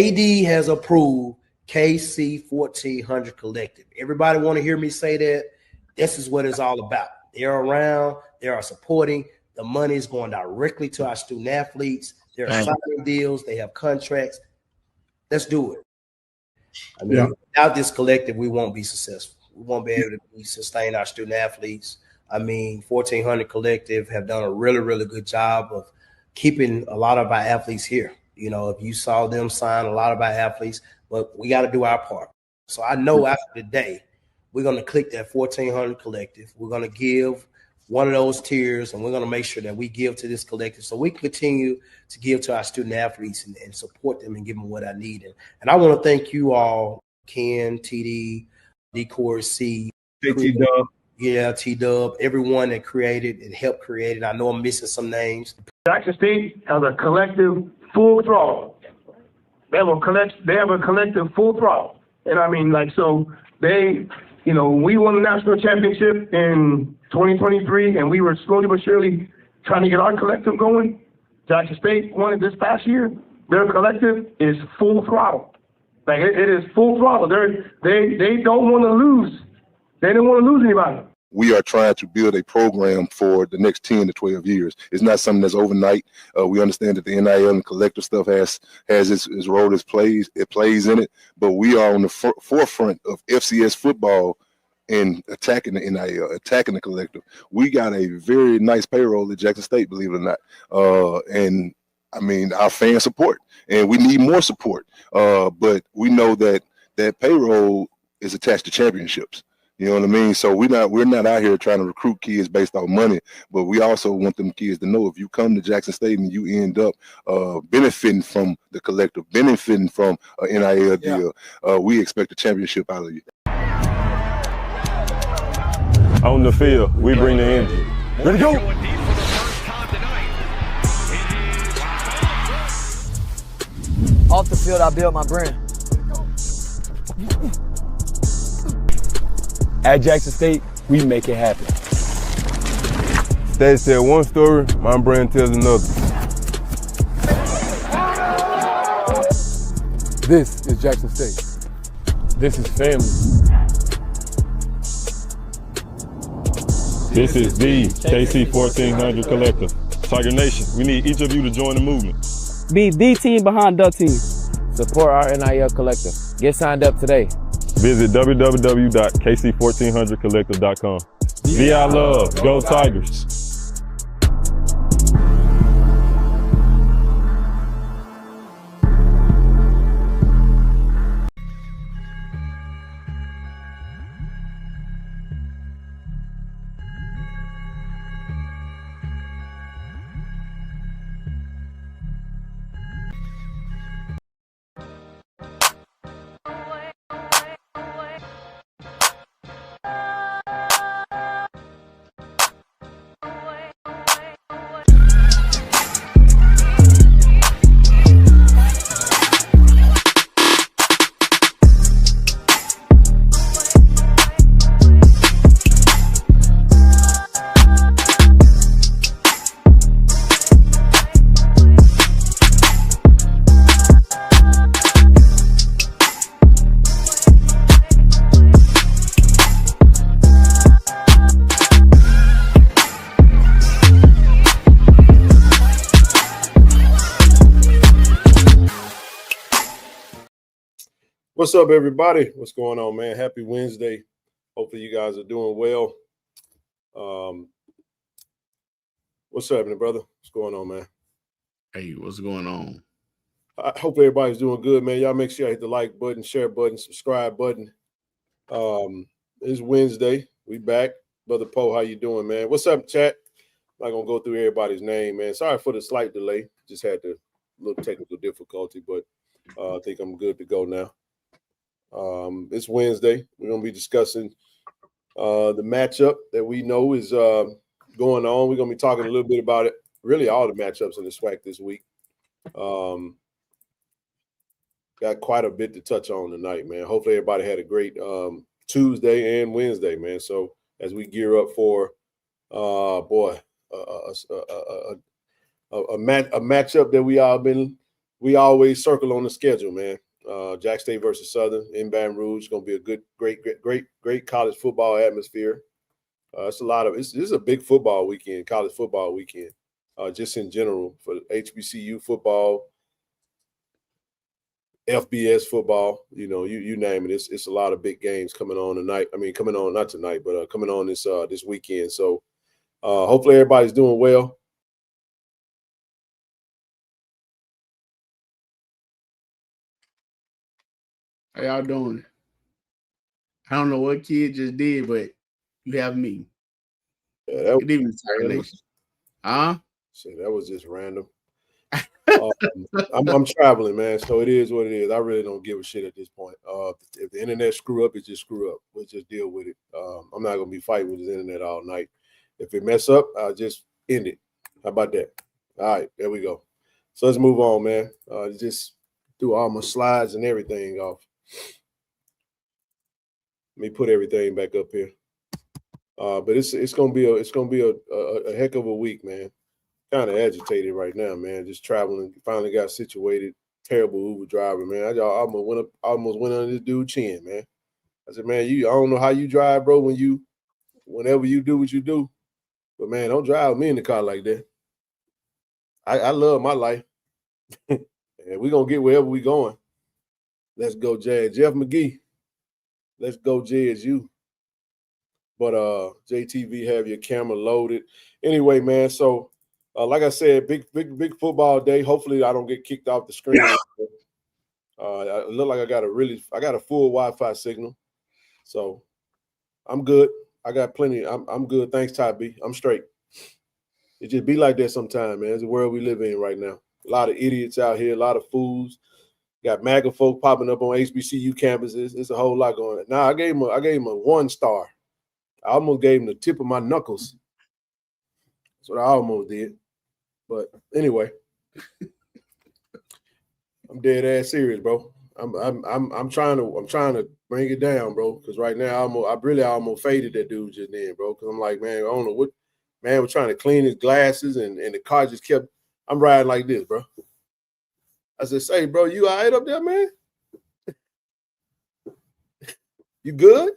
AD has approved KC-1400 Collective. Everybody want to hear me say that? This is what it's all about. They're around. They are supporting. The money is going directly to our student athletes. They're signing deals. They have contracts. Let's do it. I mean, without this collective, we won't be successful. We won't be able to sustain our student athletes. I mean, 1400 Collective have done a really, really good job of keeping a lot of our athletes here. You know, if you saw them sign a lot of our athletes, but we got to do our part. So I know after today, we're going to click that 1400 Collective. We're going to give one of those tiers, and we're going to make sure that we give to this collective so we can continue to give to our student athletes and support them and give them what I need. And I want to thank you all, Ken, TD, D-Core, C, T-Dub. Yeah, T-Dub, everyone that created and helped create it. I know I'm missing some names. Jackson State has a collective full throttle. They have a collective full throttle. And I mean, like, so they, you know, we won the national championship in 2023, and we were slowly but surely trying to get our collective going. Jackson State won it this past year. Their collective is full throttle. Like, it is full throttle. They don't want to lose. They don't want to lose anybody. We are trying to build a program for the next 10 to 12 years. It's not something that's overnight. We understand that the NIL and collective stuff has its role, it plays in it, but we are on the forefront of FCS football and attacking the NIL, attacking the collective. We got a very nice payroll at Jackson State, believe it or not. And I mean, our fan support, and we need more support. But we know that that payroll is attached to championships. You know what I mean? So we're not out here trying to recruit kids based on money, but we also want them kids to know if you come to Jackson State and you end up benefiting from the collective, benefiting from an NIL deal, we expect a championship out of you. On the field, we bring the energy. Ready to go! Off the field, I build my brand. At Jackson State, we make it happen. State said one story, my brand tells another. This is Jackson State. This is family. This is the KC-1400 Collective. Tiger Nation, we need each of you to join the movement. Be the team behind the team. Support our NIL collective. Get signed up today. Visit www.KC1400collective.com. VI Love, Go Tigers. What's up, everybody? What's going on, man? Happy Wednesday. Hopefully you guys are doing well. What's happening, brother? What's going on, man? Hey, what's going on? I hope everybody's doing good, man. Y'all make sure you hit the like button, share button, subscribe button. It's Wednesday. We back. Brother Poe, how you doing, man? What's up, chat? I'm not going to go through everybody's name, man. Sorry for the slight delay. Just had a little technical difficulty, but I think I'm good to go now. It's Wednesday. We're going to be discussing the matchup that we know is going on. We're going to be talking a little bit about it, really all the matchups in the SWAC this week. Got quite a bit to touch on tonight, man. Hopefully everybody had a great Tuesday and Wednesday, man. So as we gear up for, a matchup that we all been we always circle on the schedule, man. Jack State versus Southern in Baton Rouge. It's gonna be a good, great college football atmosphere. It's a lot of this is a big football weekend, college football weekend, just in general for HBCU football, FBS football. You name it. It's a lot of big games coming on tonight. I mean, coming on not tonight, but coming on this weekend. So hopefully everybody's doing well. How y'all doing? I don't know what kid just did, but you have me. Yeah, Good evening, Tiger Nation. Huh? So that was just random. I'm traveling, man, so it is what it is. I really don't give a shit at this point. If the internet screw up, it just screw up. We'll just deal with it. I'm not gonna be fighting with the internet all night. If it mess up, I'll just end it. How about that? All right, there we go. So let's move on, man. Just do all my slides and everything off. Let me put everything back up here. But it's gonna be a heck of a week, man. Kind of agitated right now, man. Just traveling. Finally got situated. Terrible Uber driver, man. I almost went under this dude's chin, man. I said, man, I don't know how you drive, bro. Whenever you do what you do, but man, don't drive me in the car like that. I love my life, and we're gonna get wherever we going. Let's go, Jazz. Jeff McGee. Let's go, JSU. But JTV, have your camera loaded. Anyway, man. So. Like I said, big football day. Hopefully, I don't get kicked off the screen. I look like I got a full Wi-Fi signal, so I'm good. I got plenty. I'm good. Thanks, Ty B. I'm straight. It just be like that sometimes, man. It's the world we live in right now. A lot of idiots out here, a lot of fools. Got MAGA folk popping up on HBCU campuses. It's a whole lot going on. Now I gave him a 1 star. I almost gave him the tip of my knuckles. That's what I almost did. But anyway, I'm dead ass serious, bro. I'm trying to bring it down, bro. Because right now I really almost faded that dude just then, bro. Because I'm like, man, I don't know what. Man, we're trying to clean his glasses, and the car just kept. I'm riding like this, bro. I said, "Say, bro, you all right up there, man? You good?"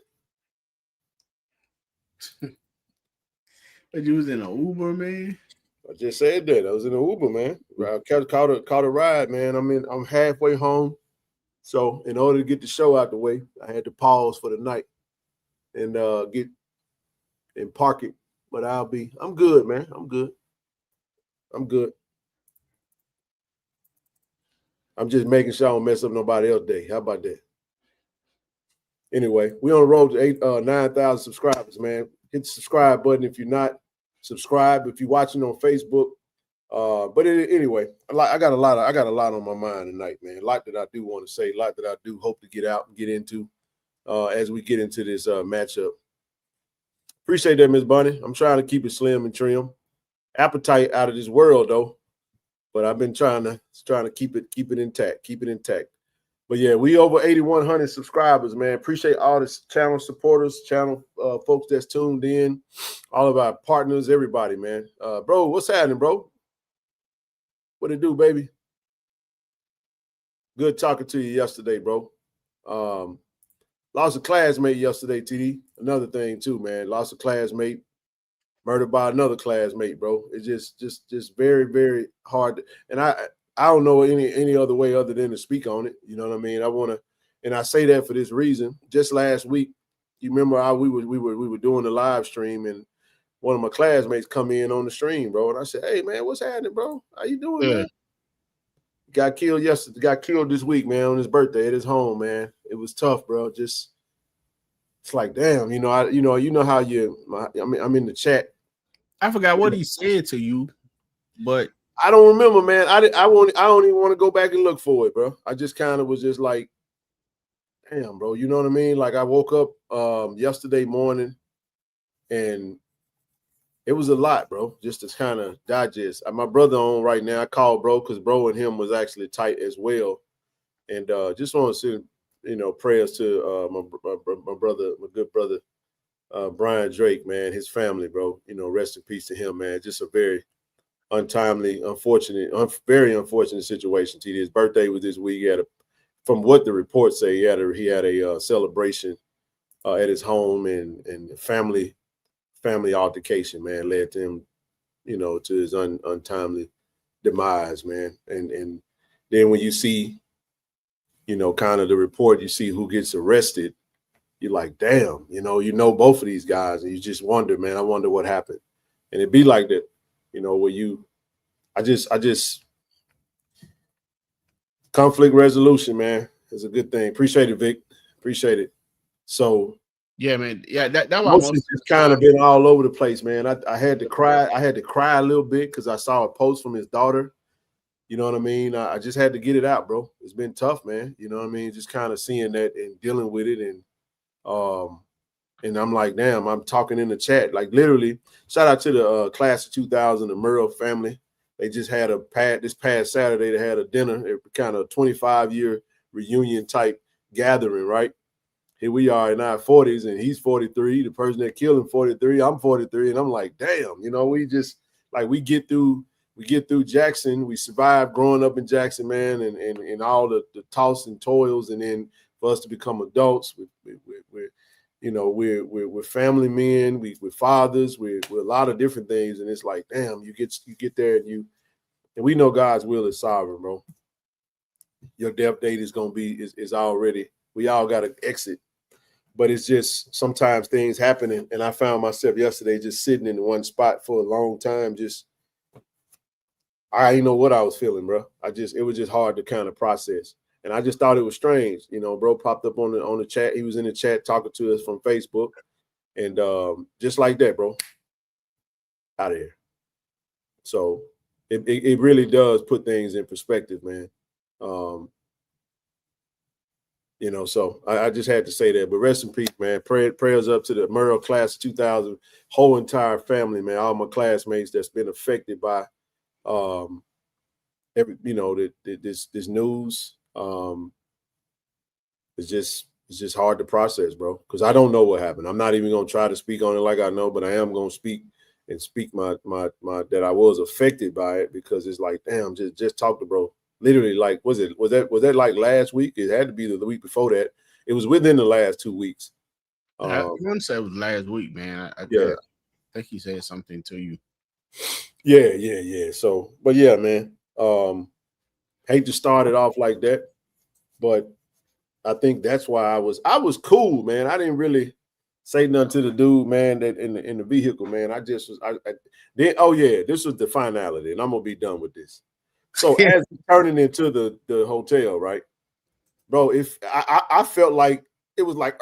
But you was in an Uber, man. I just said that. I was in an Uber, man. I caught a ride, man. I'm halfway home. So in order to get the show out the way, I had to pause for the night and get and park it. But I'm good, man. I'm good. I'm just making sure I don't mess up nobody else's day. How about that? Anyway, we on the road to 9,000 subscribers, man. Hit the subscribe button if you're not subscribed. If you're watching on Facebook, anyway, I got a lot on my mind tonight, man. A lot that I do want to say, a lot that I do hope to get out and get into as we get into this matchup. Appreciate that, Miss Bunny. I'm trying to keep it slim and trim. Appetite out of this world, though. But I've been trying to keep it intact. But yeah, we over 8,100 subscribers, man. Appreciate all the channel supporters, channel folks that's tuned in, all of our partners, everybody, man. Bro, what's happening, bro? What it do, baby? Good talking to you yesterday, bro. Lost a classmate yesterday, TD. Another thing too, man. Lost a classmate, murdered by another classmate, bro. It's just very, very hard. And I don't know any other way other than to speak on it. You know what I mean? I say that for this reason. Just last week, you remember we were doing the live stream, and one of my classmates come in on the stream, bro. And I said, "Hey, man, what's happening, bro? How you doing, man?" Got killed yesterday. Got killed this week, man, on his birthday at his home, man. It was tough, bro. It's like, damn, you know how I'm in the chat. I forgot what he said to you, but I don't remember, man. I don't even want to go back and look for it, bro. I just kind of was just like, damn, bro. You know what I mean? Like I woke up yesterday morning and it was a lot, bro, just to kind of digest. My brother on right now. I called bro because bro and him was actually tight as well. And just want to send, prayers to my brother, my good brother, Brian Drake, man, his family, bro. Rest in peace to him, man. Just a very untimely, unfortunate, very unfortunate situation. TD, his birthday was this week. He had from what the reports say, he had a celebration at his home, and family altercation, man, led to him, to his untimely demise, man. And then when you see, kind of the report, you see who gets arrested, you're like, damn, both of these guys, and you just wonder, man, I wonder what happened. And it'd be like that, where I just conflict resolution, man, is a good thing. Appreciate it, Vic. Appreciate it. So yeah, man. Yeah, that was emotions just kind of been all over the place, man. I had to cry. I had to cry a little bit because I saw a post from his daughter. You know what I mean? I just had to get it out, bro. It's been tough, man. You know what I mean? Just kind of seeing that and dealing with it, and I'm like, damn, I'm talking in the chat. Like, literally, shout out to the class of 2000, the Murrow family. They just had this past Saturday, they had a dinner, kind of 25-year reunion type gathering, right? Here we are in our 40s, and he's 43. The person that killed him 43. I'm 43, and I'm like, damn, we just like we get through Jackson. We survived growing up in Jackson, man, and all the toss and toils, and then for us to become adults, we're family men, we're fathers, we're a lot of different things, and it's like, damn, you get there, and we know God's will is sovereign, bro. Your death date is gonna be is already. We all got to exit, but it's just sometimes things happen, and I found myself yesterday just sitting in one spot for a long time. Just I didn't know what I was feeling, bro. It was just hard to kind of process. And I just thought it was strange. Bro popped up on the chat. He was in the chat talking to us from Facebook. And just like that, bro, out of here. So it really does put things in perspective, man. So I just had to say that. But rest in peace, man. Prayers up to the Murrow class of 2000, whole entire family, man. All my classmates that's been affected by this news. It's just hard to process, bro, because I don't know what happened. I'm not even gonna try to speak on it like I know, but I am gonna speak my that I was affected by it, because it's like, damn, just talk to bro. Literally, like, was that like last week? It had to be the week before that. It was within the last 2 weeks. I want to say it was last week, man. I think he said something to you. Yeah. So, but yeah, man. Hate to start it off like that, but I think that's why I was cool, man. I didn't really say nothing to the dude, man, that in the vehicle, man. I just was this was the finality, and I'm gonna be done with this. So as turning into the hotel, right, bro, if I felt like it was like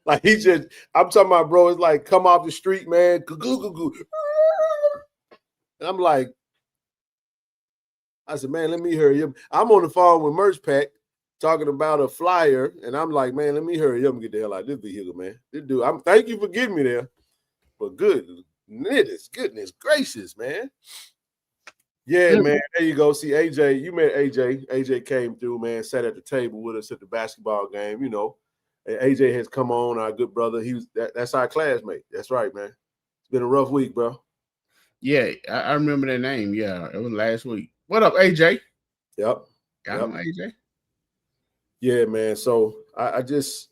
like I'm talking about, bro, it's like come off the street, man. And I'm like, I said, man, let me hurry up. I'm on the phone with Merch Pack talking about a flyer, and I'm like, man, let me hurry up and get the hell out of this vehicle, man. This dude, thank you for getting me there, but goodness gracious, man. Yeah, man, there you go. See, AJ, you met AJ. AJ came through, man, sat at the table with us at the basketball game, And AJ has come on, our good brother. That's our classmate. That's right, man. It's been a rough week, bro. Yeah, I remember that name. Yeah, it was last week. What up, AJ? Yep. I'm AJ. Yeah, man. So I just,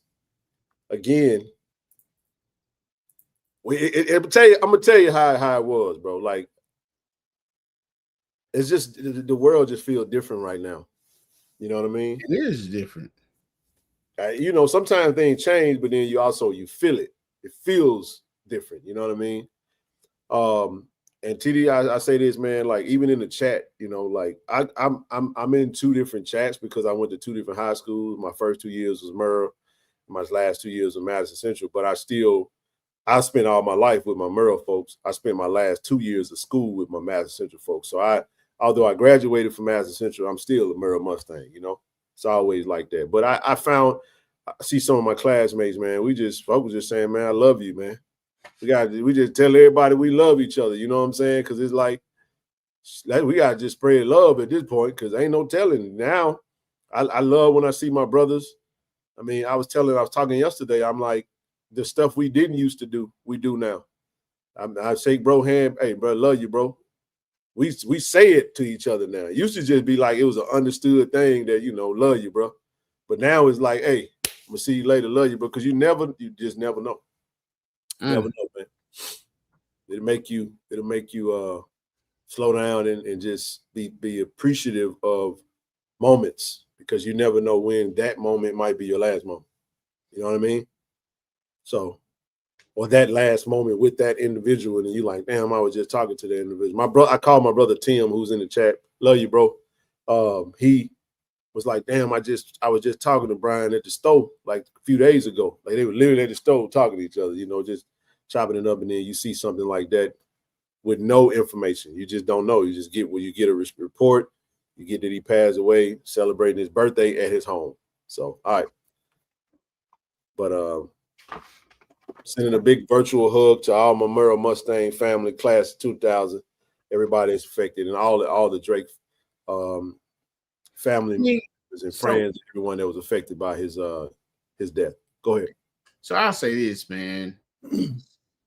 again, I'm gonna tell you how it was, bro. Like, it's just the world just feels different right now. You know what I mean? It is different. Sometimes things change, but then you feel it. It feels different. You know what I mean? And TD, I say this, man, like even in the chat, like I'm in 2 different chats because I went to 2 different high schools. My first 2 years was Murrow, my last 2 years was Madison Central, but I spent all my life with my Murrow folks. I spent my last 2 years of school with my Madison Central folks. So although I graduated from Madison Central, I'm still a Murrow Mustang, It's always like that. But I see some of my classmates, man, folks was just saying, man, I love you, man. We just tell everybody we love each other, you know what I'm saying? Because it's like we got to just spread love at this point, because ain't no telling. Now, I love when I see my brothers. I mean, I was talking yesterday, I'm like, the stuff we didn't used to do, we do now. I shake bro hand. Hey, bro, love you, bro. We say it to each other now. It used to just be like it was an understood thing that, you know, love you, bro. But now it's like, hey, I'm gonna see you later, love you, bro. Because you just never know. Never know, man. It'll make you slow down and just be appreciative of moments, because you never know when that moment might be your last moment. You know what I mean? So, or that last moment with that individual, and you like, damn, I was just talking to that individual. I called my brother Tim, who's in the chat. Love you, bro. He was like, damn, I was just talking to Brian at the stove like a few days ago. Like they were literally at the stove talking to each other, you know, just chopping it up, and then you see something like that with no information. You just don't know. You just get you get a report. You get that he passed away, celebrating his birthday at his home. So, all right. But sending a big virtual hug to all my Merle Mustang family, class of 2000. Everybody is affected, and all the Drake family members and friends, everyone that was affected by his death. Go ahead. So I'll say this, man.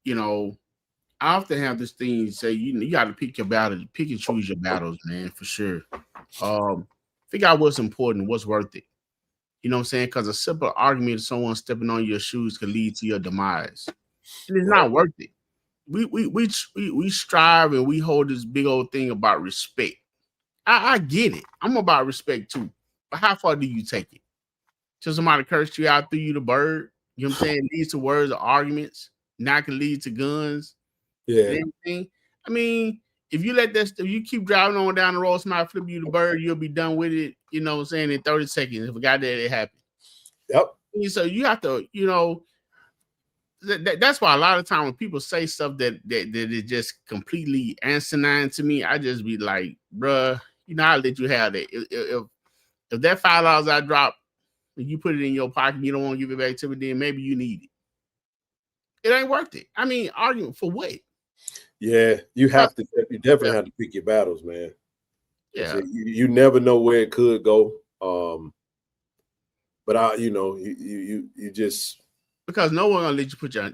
You know, I often have this thing say, you got to pick your battle, pick and choose your battles, man, for sure. Figure out what's important, what's worth it. You know what I'm saying? Because a simple argument of someone stepping on your shoes could lead to your demise. And it's not worth it. We strive and we hold this big old thing about respect. I get it. I'm about respect too. But how far do you take it? So somebody cursed you out, threw you the bird. You know what I'm saying? It leads to words or arguments. Now it can lead to guns. Yeah. And everything. I mean, if you keep driving on down the road, somebody flip you the bird, you'll be done with it, you know what I'm saying, in 30 seconds. If a guy did it happened. Yep. So you have to, you know, that's why a lot of time when people say stuff that is just completely asinine to me, I just be like, bruh, you know, I'll let you have that. If that $5 I drop and you put it in your pocket, you don't want to give it back to me, then maybe you need it. It ain't worth it. I mean, arguing for what? Yeah, you definitely have to pick your battles, man. Yeah. You never know where it could go. But you just, because no one gonna let you put your.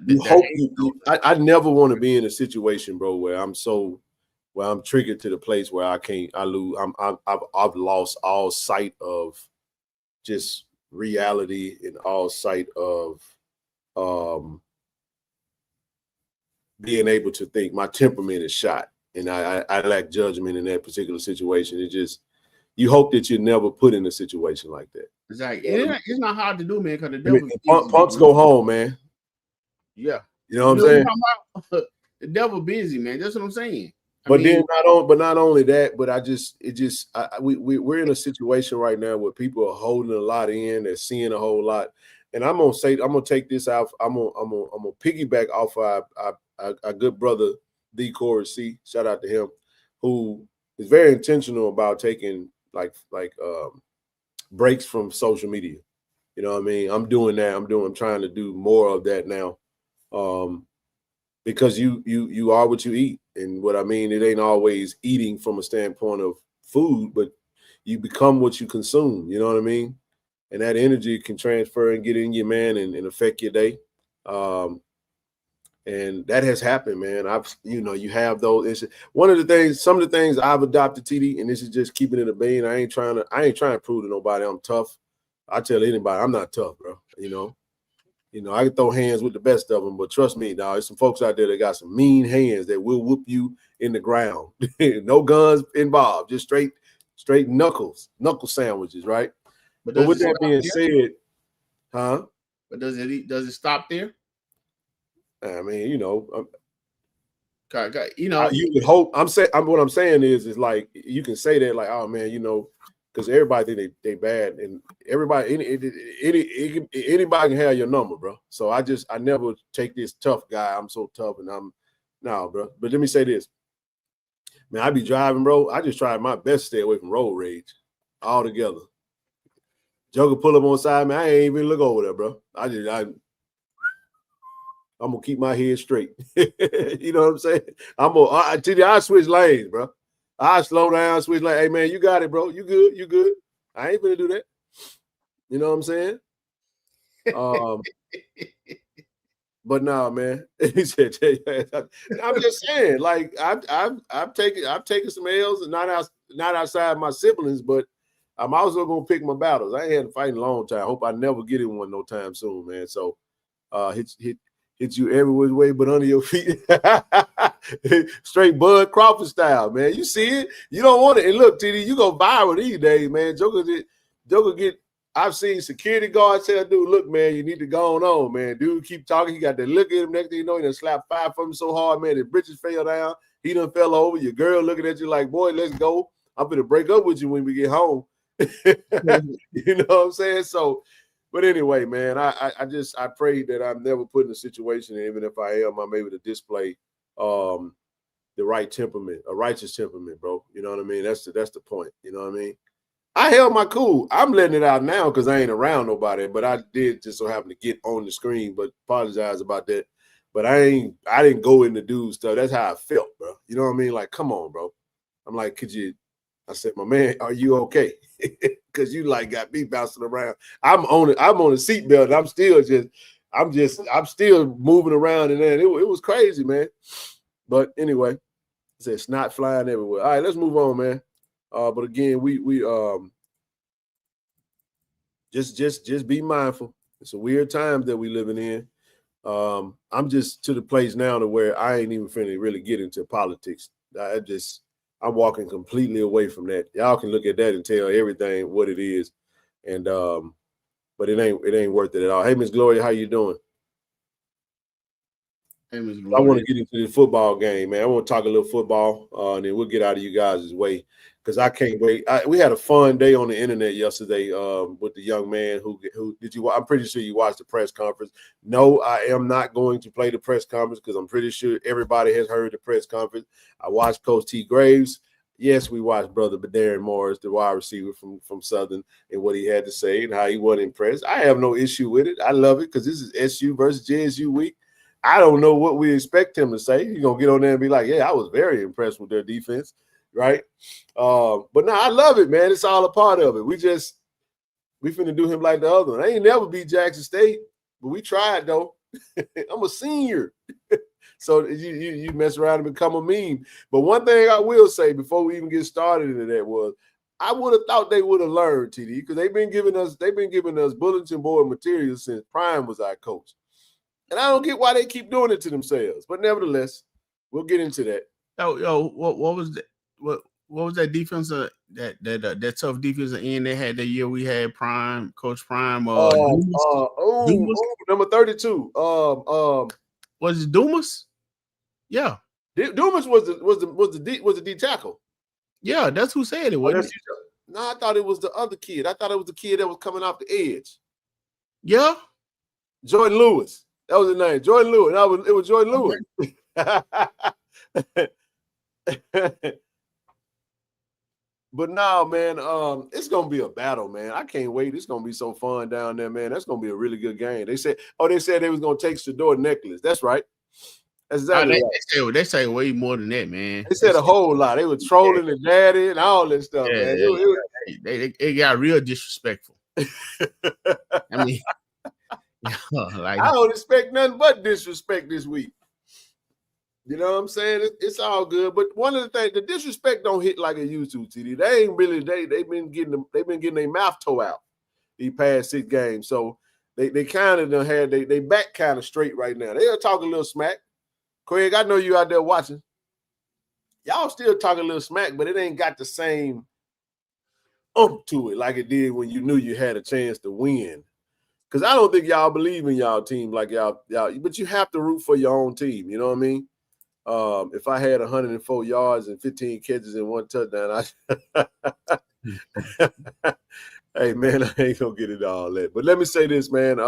I never want to be in a situation, bro, where I'm triggered to the place where I've lost all sight of just reality and all sight of being able to think. My temperament is shot, and I lack judgment in that particular situation. It just, you hope that you're never put in a situation like that. Exactly. It's not hard to do, man, because the devil punks go home, man. Yeah. You know what I'm saying? The devil busy, man. That's what I'm saying. Not only that, but we're in a situation right now where people are holding a lot in, they're seeing a whole lot. And I'm gonna take this out. I'm gonna piggyback off our good brother D. Corey C. Shout out to him, who is very intentional about taking like breaks from social media. You know what I mean? I'm doing that. I'm trying to do more of that now. Because you are what you eat. And what I mean, it ain't always eating from a standpoint of food, but you become what you consume. You know what I mean? And that energy can transfer and get in you, man, and affect your day. And that has happened, man. You have those. Some of the things I've adopted, TD, and this is just keeping it a bean. I ain't trying to prove to nobody I'm tough. I tell anybody I'm not tough, bro. You know, I can throw hands with the best of them, but trust me, dog, there's some folks out there that got some mean hands that will whoop you in the ground. No guns involved, just straight knuckle sandwiches, right? But with that being said, huh? But does it stop there? I mean, you would hope. What I'm saying is like, you can say that like, oh man, because everybody think they bad, and everybody anybody can have your number, bro. So I never take this tough guy. I'm so tough, and bro. But let me say this, man. I be driving, bro. I just try my best to stay away from road rage altogether. Joker pull up on side, man. I ain't even look over there, bro. I'm gonna keep my head straight. You know what I'm saying? I switch lanes, bro. I slow down, switch lanes. Hey man, you got it, bro. You good. I ain't gonna do that. You know what I'm saying? But nah, man. He said, I'm just saying, like I've taken some L's, and not outside my siblings, but I'm also gonna pick my battles. I ain't had to fight in a long time. Hope I never get in one no time soon, man. So hit you every which way but under your feet. Straight Bud Crawford style, man. You see it, you don't want it. And look, TD, you go viral these days, man. Joker get. I've seen security guards tell dude, look, man, you need to go on, man. Dude keep talking. He got to look at him. Next thing you know, he done slapped 5 from him so hard, man, his britches fell down. He done fell over. Your girl looking at you like, boy, let's go. I'm going to break up with you when we get home. You know what I'm saying? So, but anyway, man, I pray that I'm never put in a situation, even if I am, I'm able to display the right temperament, a righteous temperament, bro. You know what I mean? That's the point. You know what I mean? I held my cool. I'm letting it out now because I ain't around nobody, but I did just so happen to get on the screen, but apologize about that. But I didn't go into dude stuff. That's how I felt, bro. You know what I mean? Like, come on, bro. I'm like, I said, my man, are you okay? Because you like got me bouncing around. I'm on a seatbelt. I'm still moving around, and then it was crazy, man. But anyway, I said snot flying everywhere. All right, let's move on, man. But again, we just be mindful. It's a weird time that we living in. I'm just to the place now to where I ain't even finna really get into politics. I'm walking completely away from that. Y'all can look at that and tell everything what it is, and but it ain't worth it at all. Hey, Miss Gloria, how you doing? Hey, Miss Gloria. I want to get into the football game, man. I want to talk a little football, and then we'll get out of you guys' way. Because I can't wait. We had a fun day on the internet yesterday with the young man who did you? I'm pretty sure you watched the press conference. No, I am not going to play the press conference because I'm pretty sure everybody has heard the press conference. I watched Coach T. Graves. Yes, we watched Brother Darren Morris, the wide receiver from Southern, and what he had to say and how he wasn't impressed. I have no issue with it. I love it because this is SU versus JSU week. I don't know what we expect him to say. He's going to get on there and be like, yeah, I was very impressed with their defense. Right. But no, I love it, man. It's all a part of it. We finna do him like the other one. I ain't never beat Jackson State, but we tried though. I'm a senior. So you mess around and become a meme. But one thing I will say before we even get started into that was I would have thought they would have learned, TD, because they've been giving us bulletin board material since Prime was our coach. And I don't get why they keep doing it to themselves. But nevertheless, we'll get into that. What was that? What was that defense? That tough defense end they had that year? We had Coach Prime. Number 32. Was it Dumas? Yeah, Dumas was the D tackle. Yeah, that's who said it. Wasn't it? No, I thought it was the other kid. I thought it was the kid that was coming off the edge. Yeah, Jordan Lewis. That was his name. Jordan Lewis. It was Jordan Lewis. But now, man, it's gonna be a battle, man. I can't wait. It's gonna be so fun down there, man. That's gonna be a really good game. They said they was gonna take Shador necklace. That's right. That's exactly right. They say way more than that, man. They said a whole lot. They were trolling the daddy and all that stuff, man. They got real disrespectful. I mean, I don't expect nothing but disrespect this week. You know what I'm saying? It's all good, but one of the things, the disrespect don't hit like it used to, TD. They ain't really they've been getting their mouth toe out these past 6 games. So they kind of done had they back kind of straight right now. They'll talk a little smack. Craig, I know you out there watching. Y'all still talking a little smack, but it ain't got the same to it like it did when you knew you had a chance to win. Because I don't think y'all believe in y'all team like y'all, but you have to root for your own team. You know what I mean? If I had 104 yards and 15 catches and 1 touchdown, hey man, I ain't gonna get it all that. But let me say this, man.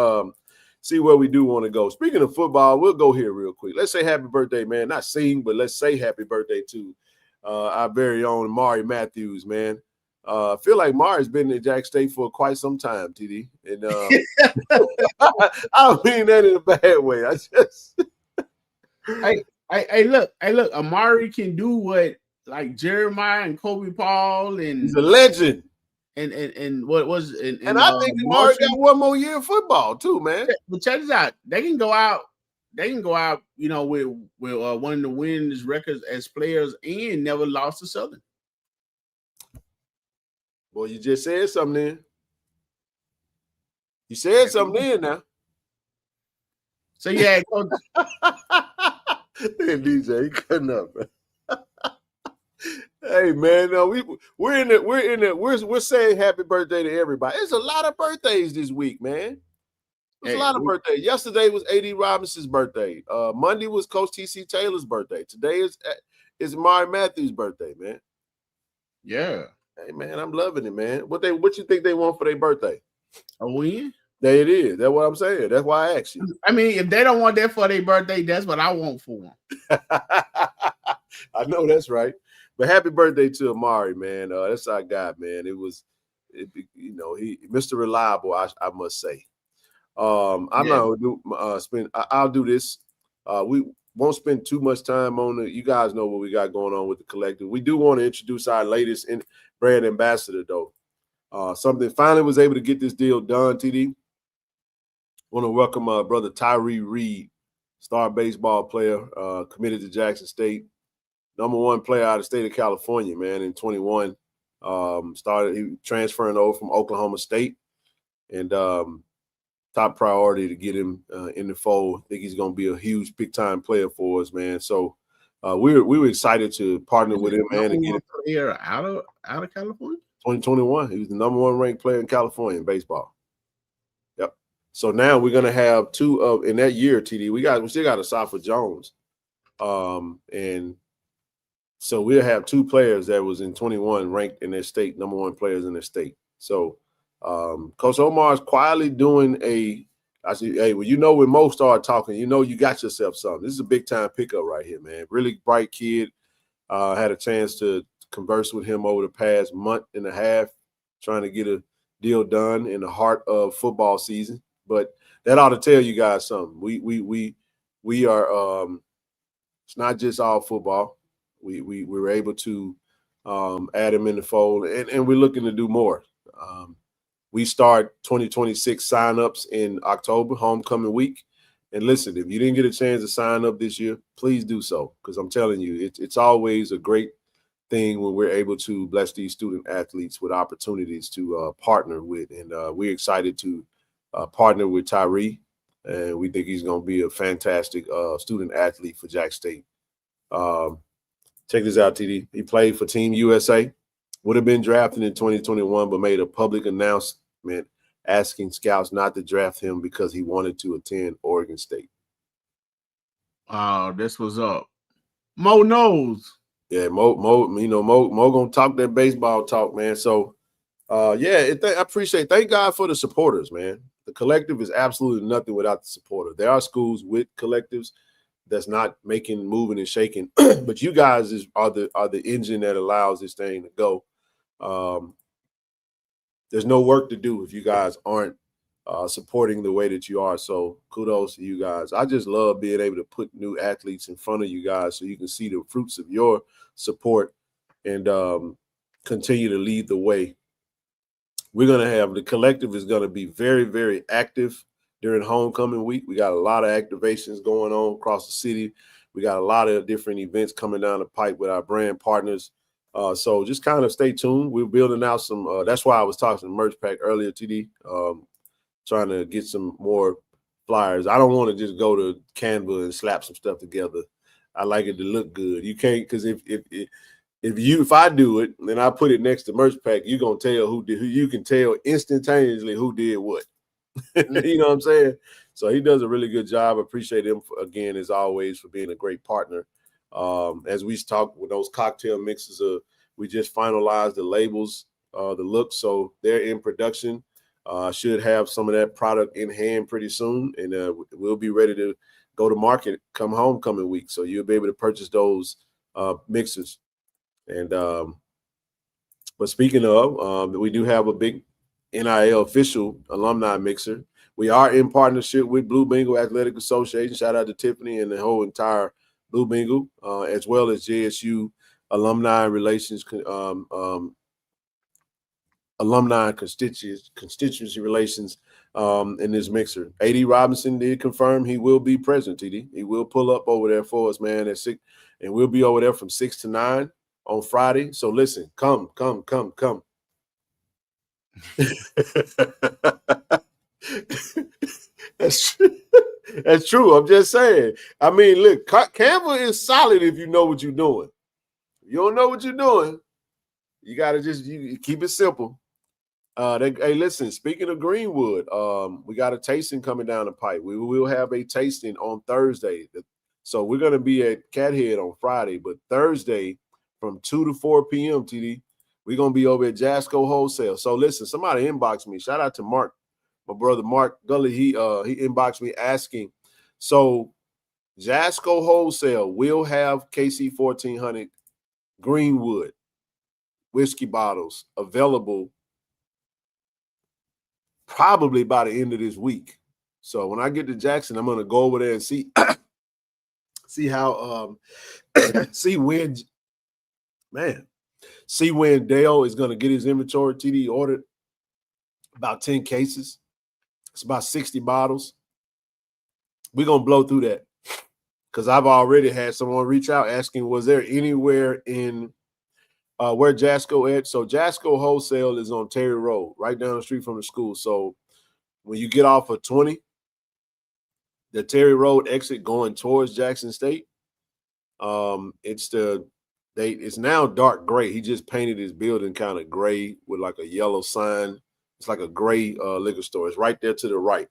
See where we do want to go. Speaking of football, we'll go here real quick. Let's say happy birthday, man. Not sing, but let's say happy birthday to our very own Mari Matthews, man. I feel like Mari's been in Jack State for quite some time, TD. And I don't mean that in a bad way. I just Hey, look, Amari can do what like Jeremiah and Kobe Paul and he's a legend. And what was and I think Amari got one more year of football too, man. But check this out. They can go out they can go out, you know, with one of the winners records as players and never lost to Southern. Well, you just said something then. You said something then now. So yeah, Coach. DJ, he cutting up, man. Hey man, no, we're saying happy birthday to everybody. There's a lot of birthdays this week, man. There's a lot of birthdays. Yesterday was A.D. Robinson's birthday. Monday was Coach T.C. Taylor's birthday. Today is Mari Matthews' birthday, man. Yeah. Hey man, I'm loving it, man. What you think they want for their birthday? A win? There it is. That's what I'm saying. That's why I asked you. I mean, if they don't want that for their birthday, that's what I want for them. I know that's right. But happy birthday to Amari, man. That's our guy, man. Mr. Reliable, I must say. I'm not gonna I'll do this. We won't spend too much time on it. You guys know what we got going on with the collective. We do want to introduce our latest brand ambassador, though. Something finally was able to get this deal done, TD. Want to welcome brother Tyree Reed, star baseball player, committed to Jackson State. #1 player out of the state of California, man, in 21. He transferring over from Oklahoma State. And top priority to get him in the fold. I think he's going to be a huge big-time player for us, man. So we were excited to partner with him, man. And get a player out of California? 2021. He was the #1 ranked player in California in baseball. Yep. So now we're going to have two of, in that year, TD, we still got Asafa Jones. And so we'll have two players that was in 21 ranked in their state, #1 players in their state. So Coach Omar is quietly doing I say, hey, well, when Mo started talking, you got yourself something. This is a big time pickup right here, man. Really bright kid. Had a chance to converse with him over the past month and a half, trying to get a deal done in the heart of football season. But that ought to tell you guys something. We are it's not just all football. We were able to add him in the fold, and we're looking to do more. We start 2026 signups in October, homecoming week. And listen, if you didn't get a chance to sign up this year, please do so, because I'm telling you, it's always a great thing when we're able to bless these student athletes with opportunities to partner with. And we're excited to partner with Tyree, and we think he's going to be a fantastic student athlete for Jack State. Check this out, TD. He played for Team USA, would have been drafted in 2021, but made a public announcement asking scouts not to draft him because he wanted to attend Oregon State. This was up. Mo knows. Yeah, Mo gonna talk that baseball talk, man. So, I appreciate. Thank God for the supporters, man. The collective is absolutely nothing without the supporter. There are schools with collectives that's not moving and shaking, but you guys are the engine that allows this thing to go. There's no work to do if you guys aren't supporting the way that you are. So kudos to you guys. I just love being able to put new athletes in front of you guys so you can see the fruits of your support and continue to lead the way. We're going to have the collective is going to be very, very active during homecoming week. We got a lot of activations going on across the city. We got a lot of different events coming down the pipe with our brand partners. So just kind of stay tuned. We're building out some. That's why I was talking to Merch Pack earlier, TD, trying to get some more flyers. I don't want to just go to Canva and slap some stuff together. I like it to look good. You can't, because if I do it and I put it next to Merch Pack, you're gonna tell who did. You can tell instantaneously who did what. You know what I'm saying? So he does a really good job. Appreciate him again, as always, for being a great partner. As we talk with those cocktail mixes, we just finalized the labels, the look, so they're in production. Should have some of that product in hand pretty soon, and we'll be ready to go to market come homecoming week. So you'll be able to purchase those mixes. And but speaking of, we do have a big NIL official alumni mixer. We are in partnership with Blue Bengal Athletic Association. Shout out to Tiffany and the whole entire Blue Bengal, as well as JSU Alumni Relations alumni and constituency relations in this mixer. A.D. Robinson did confirm he will be present, TD. He will pull up over there for us, man, at 6, and we'll be over there from 6 to 9 on Friday. So listen, come. That's true. I'm just saying. I mean, look, Canva is solid if you know what you're doing. If you don't know what you're doing, you got to just keep it simple. Hey, listen, speaking of Greenwood, we got a tasting coming down the pipe. We will have a tasting on Thursday. So we're going to be at Cathead on Friday, but Thursday from 2 to 4 p.m., TD, we're going to be over at Jasco Wholesale. So listen, somebody inboxed me. Shout out to Mark, my brother Mark Gully. He inboxed me asking. So Jasco Wholesale will have KC-1400 Greenwood whiskey bottles available probably by the end of this week. So when I get to Jackson, I'm going to go over there and see how see when Dale is going to get his inventory. TD ordered about 10 cases. It's about 60 bottles. We're going to blow through that because I've already had someone reach out asking, was there anywhere in where Jasco at? So Jasco Wholesale is on Terry Road, right down the street from the school. So when you get off of 20, the Terry Road exit going towards Jackson State, it's now dark gray. He just painted his building kind of gray with like a yellow sign. It's like a gray liquor store. It's right there to the right,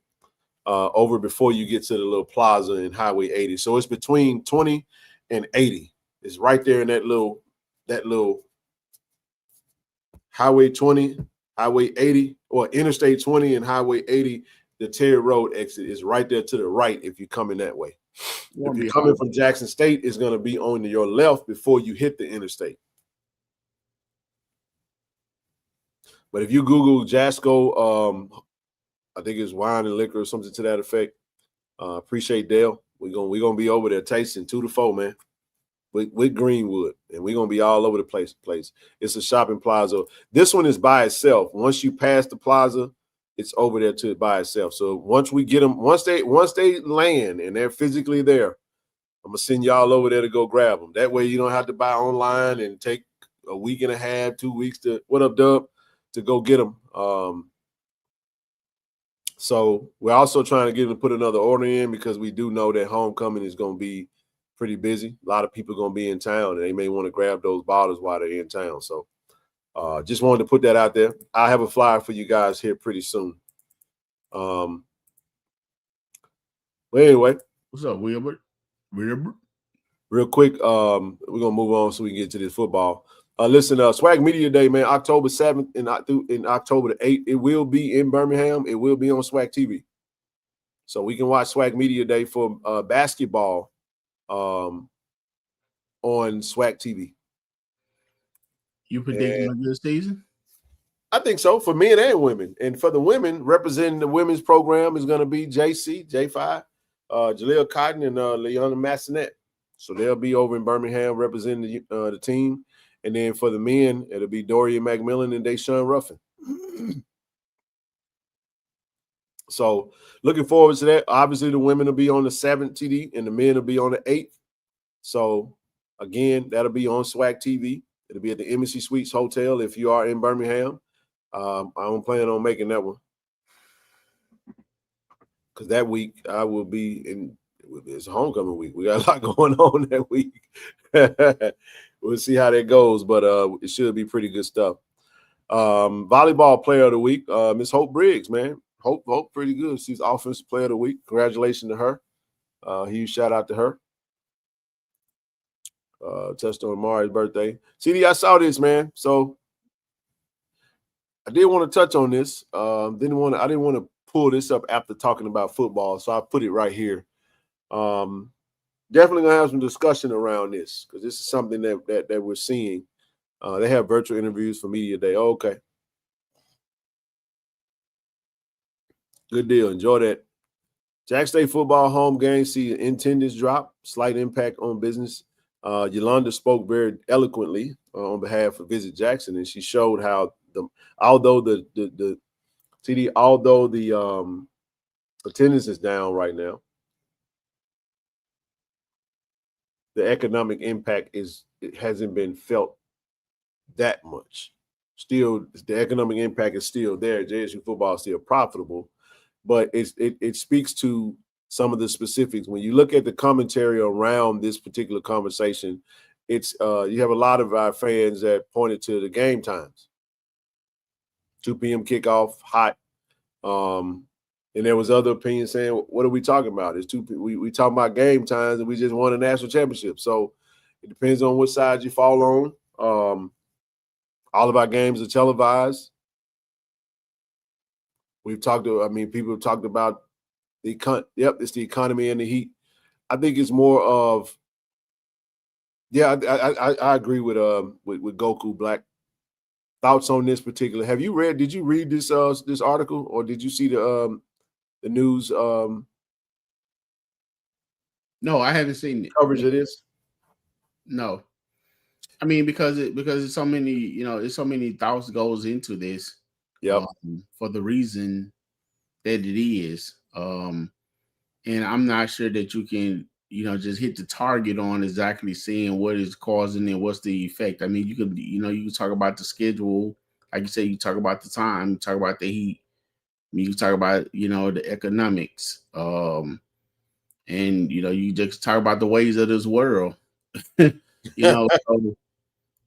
over before you get to the little plaza in Highway 80. So it's between 20 and 80. It's right there in that little Highway 20, Highway 80, or Interstate 20 and Highway 80. The Terry Road exit is right there to the right if you're coming that way. If you're coming from Jackson State, it's going to be on your left before you hit the interstate. But if you Google Jasco, I think it's wine and liquor or something to that effect. Appreciate Dale. We're gonna be over there tasting 2 to 4, man, with Greenwood, and we're gonna be all over the place. It's a shopping plaza. This one is by itself. Once you pass the plaza, it's over there to by itself. So once we get them, once they land and they're physically there, I'm gonna send y'all over there to go grab them. That way you don't have to buy online and take a week and a half, 2 weeks to to go get them. So we're also trying to get them to put another order in because we do know that homecoming is going to be pretty busy. A lot of people are going to be in town, and they may want to grab those bottles while they're in town. So just wanted to put that out there. I have a flyer for you guys here pretty soon. But anyway. What's up, Wilbur? Real quick, we're going to move on so we can get to this football. Listen, SWAC Media Day, man, October 7th and October the 8th. It will be in Birmingham. It will be on SWAC TV. So we can watch SWAC Media Day for basketball on SWAC TV. You predicting a good season? I think so, for men and women. And for the women, representing the women's program is going to be J5, Jaleel Cotton, and Leona Massonet. So they'll be over in Birmingham representing the team. And then for the men, it'll be Dorian McMillan and Deshaun Ruffin. So looking forward to that. Obviously, the women will be on the 7th TD and the men will be on the 8th. So, again, that'll be on SWAC TV. It'll be at the Embassy Suites Hotel if you are in Birmingham. I'm planning on making that one. Because that week I will be in – it's homecoming week. We got a lot going on that week. We'll see how that goes, but it should be pretty good stuff. Volleyball player of the week, Miss Hope Briggs, man. Hope pretty good. She's offensive player of the week. Congratulations to her. Huge shout out to her. Touched on Mari's birthday. CD, I saw this, man. So I did want to touch on this. I didn't want to pull this up after talking about football, so I put it right here. Definitely gonna have some discussion around this because this is something that we're seeing. They have virtual interviews for Media Day. Oh, okay, good deal. Enjoy that. Jack State football home game see attendance drop, slight impact on business. Yolanda spoke very eloquently on behalf of Visit Jackson, and she showed how although the TD, although the attendance is down right now, the economic impact it hasn't been felt that much. Still, the economic impact is still there. JSU football is still profitable, but it speaks to some of the specifics. When you look at the commentary around this particular conversation, it's you have a lot of our fans that pointed to the game times. 2 p.m. kickoff, hot. And there was other opinions saying, what are we talking about? It's we talking about game times and we just won a national championship. So it depends on which side you fall on. All of our games are televised. People have talked about it's the economy and the heat. I think it's more of, I agree with Goku Black. Thoughts on this particular? Did you read this article, or did you see the news? No, I haven't seen it. Coverage of this? No. I mean, because it's so many, it's so many thoughts goes into this. Yep. For the reason that it is. And I'm not sure that you can, just hit the target on exactly seeing what is causing it, what's the effect. I mean, you can talk about the schedule, like you say, you talk about the time, you talk about the heat, you can talk about, the economics, and you just talk about the ways of this world, So,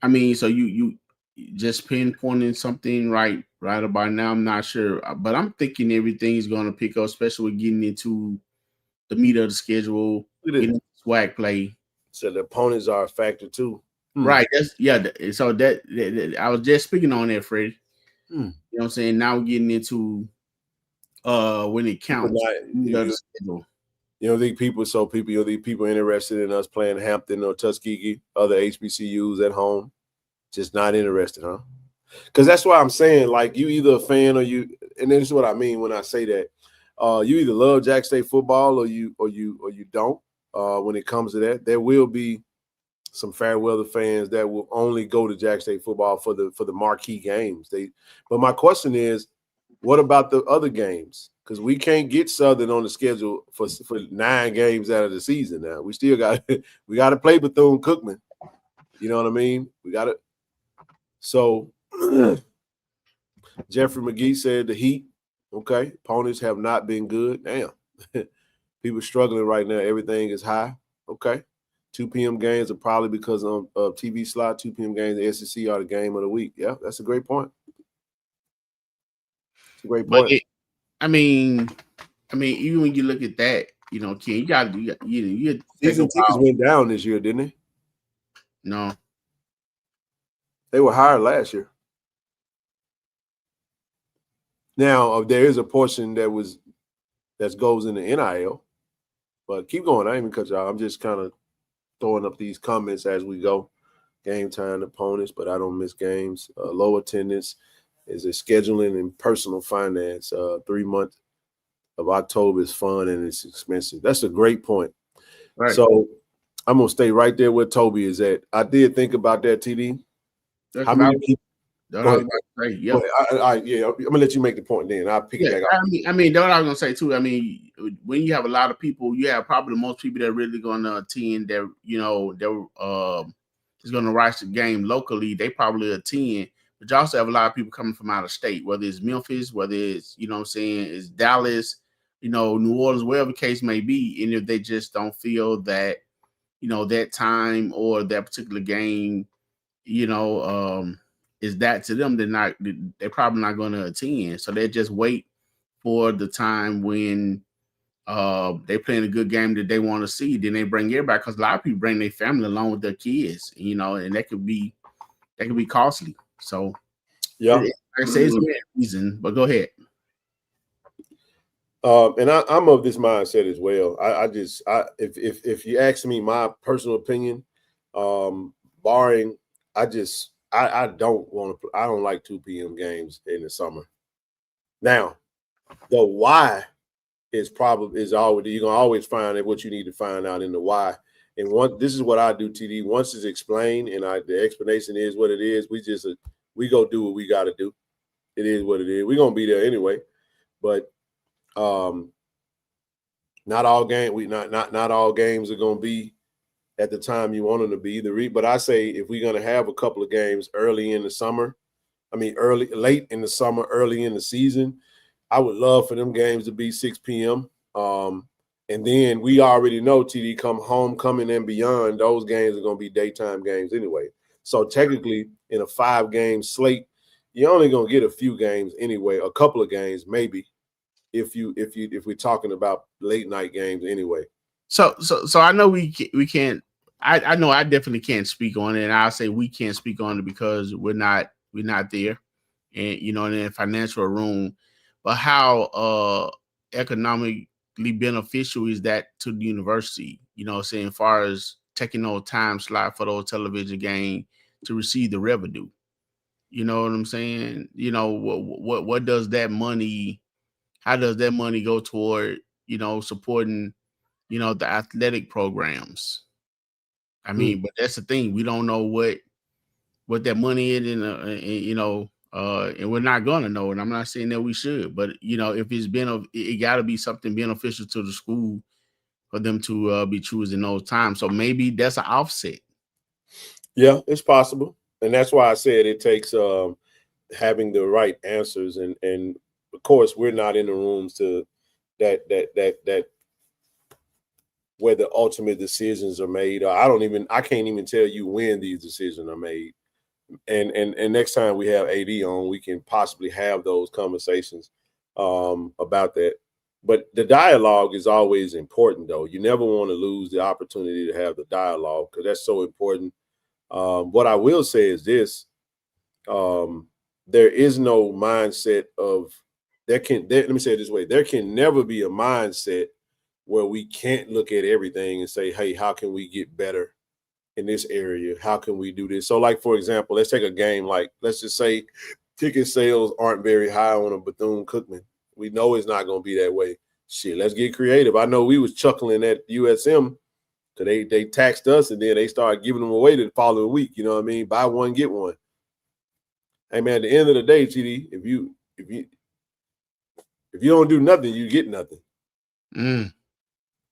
I mean, so you just pinpointing something right about now. I'm not sure, but I'm thinking everything's going to pick up, especially with getting into the meat of the schedule, getting SWAC play. So the opponents are a factor too, right? So that I was just speaking on that, Freddie. You know what I'm saying? Now we're getting into when it counts. You don't think people interested in us playing Hampton or Tuskegee, other HBCUs at home? Just not interested, huh? Because that's why I'm saying, like, you either a fan or you, and this is what I mean when I say that. You either love Jack State football or you don't. When it comes to that, there will be some fair weather fans that will only go to Jack State football for the marquee games. But my question is, what about the other games? Because we can't get Southern on the schedule for 9 games out of the season now. We still got to play Bethune-Cookman. You know what I mean? We got to. So Jeffrey McGee said the Heat. Okay, opponents have not been good. Damn, people struggling right now. Everything is high. Okay, 2 p.m. games are probably because of TV slot. 2 p.m. games, the SEC are the game of the week. Yeah, that's a great point. It's a great point. I mean, even when you look at that, Ken, you got season tickets went down this year, didn't they? No, they were higher last year. Now there is a portion that goes in the NIL, but keep going. I ain't even cut y'all. I'm just kind of throwing up these comments as we go. Game time opponents, but I don't miss games. Low attendance is a scheduling and personal finance. 3 months of October is fun and it's expensive. That's a great point. Right. So I'm gonna stay right there where Toby is at. I did think about that, TD. How many people? I'm gonna let you make the point then. I'll pick it back up. I mean, that's what I was gonna say too. I mean, when you have a lot of people, you have probably the most people that are really gonna attend that, they're is gonna watch the game locally, they probably attend, but you also have a lot of people coming from out of state, whether it's Memphis, whether it's, it's Dallas, New Orleans, wherever the case may be. And if they just don't feel that, that time or that particular game, is that to them, they're probably not going to attend. So they just wait for the time when they're playing a good game that they want to see. Then they bring everybody, because a lot of people bring their family along with their kids, and that could be costly. So yeah, I say it's a reason, but go ahead. And I'm of this mindset as well. If you ask me my personal opinion, barring, I don't like 2 p.m. games in the summer. Now, the why is always, you're gonna always find what you need to find out in the why. And this is what I do, TD. Once it's explained and the explanation is what it is, we just we go do what we got to do. It is what it is. We're gonna be there anyway, but not all games are gonna be at the time you want them to be. But I say if we're gonna have a couple of games early in the summer, late in the summer, early in the season, I would love for them games to be 6 p.m. And then we already know TD come homecoming and beyond, those games are gonna be daytime games anyway. So technically, in a 5-game slate, you're only gonna get a few games anyway, a couple of games maybe, if we're talking about late night games anyway. So I know we can't. I know I definitely can't speak on it, and I'll say we can't speak on it because we're not there, and in the financial room. But how economically beneficial is that to the university? Saying as far as taking those time slot for those television games to receive the revenue. You know what I'm saying? What does that money? How does that money go toward supporting the athletic programs? I mean, but that's the thing. We don't know what that money is, and we're not gonna know. And I'm not saying that we should, but if it got to be something beneficial to the school for them to be choosing those times. So maybe that's an offset. Yeah, it's possible, and that's why I said it takes having the right answers, and of course we're not in the rooms to that where the ultimate decisions are made. I can't even tell you when these decisions are made. And next time we have AD on, we can possibly have those conversations about that. But the dialogue is always important, though. You never want to lose the opportunity to have the dialogue because that's so important. What I will say is this: there is no mindset of let me say it this way: there can never be a mindset where we can't look at everything and say, hey, how can we get better in this area? How can we do this? So, like, for example, let's take a game like, let's just say ticket sales aren't very high on a Bethune-Cookman. We know it's not going to be that way. Shit, let's get creative. I know we was chuckling at USM because they taxed us and then they started giving them away the following week. You know what I mean? Buy one, get one. Hey, man, at the end of the day, TD, if you don't do nothing, you get nothing.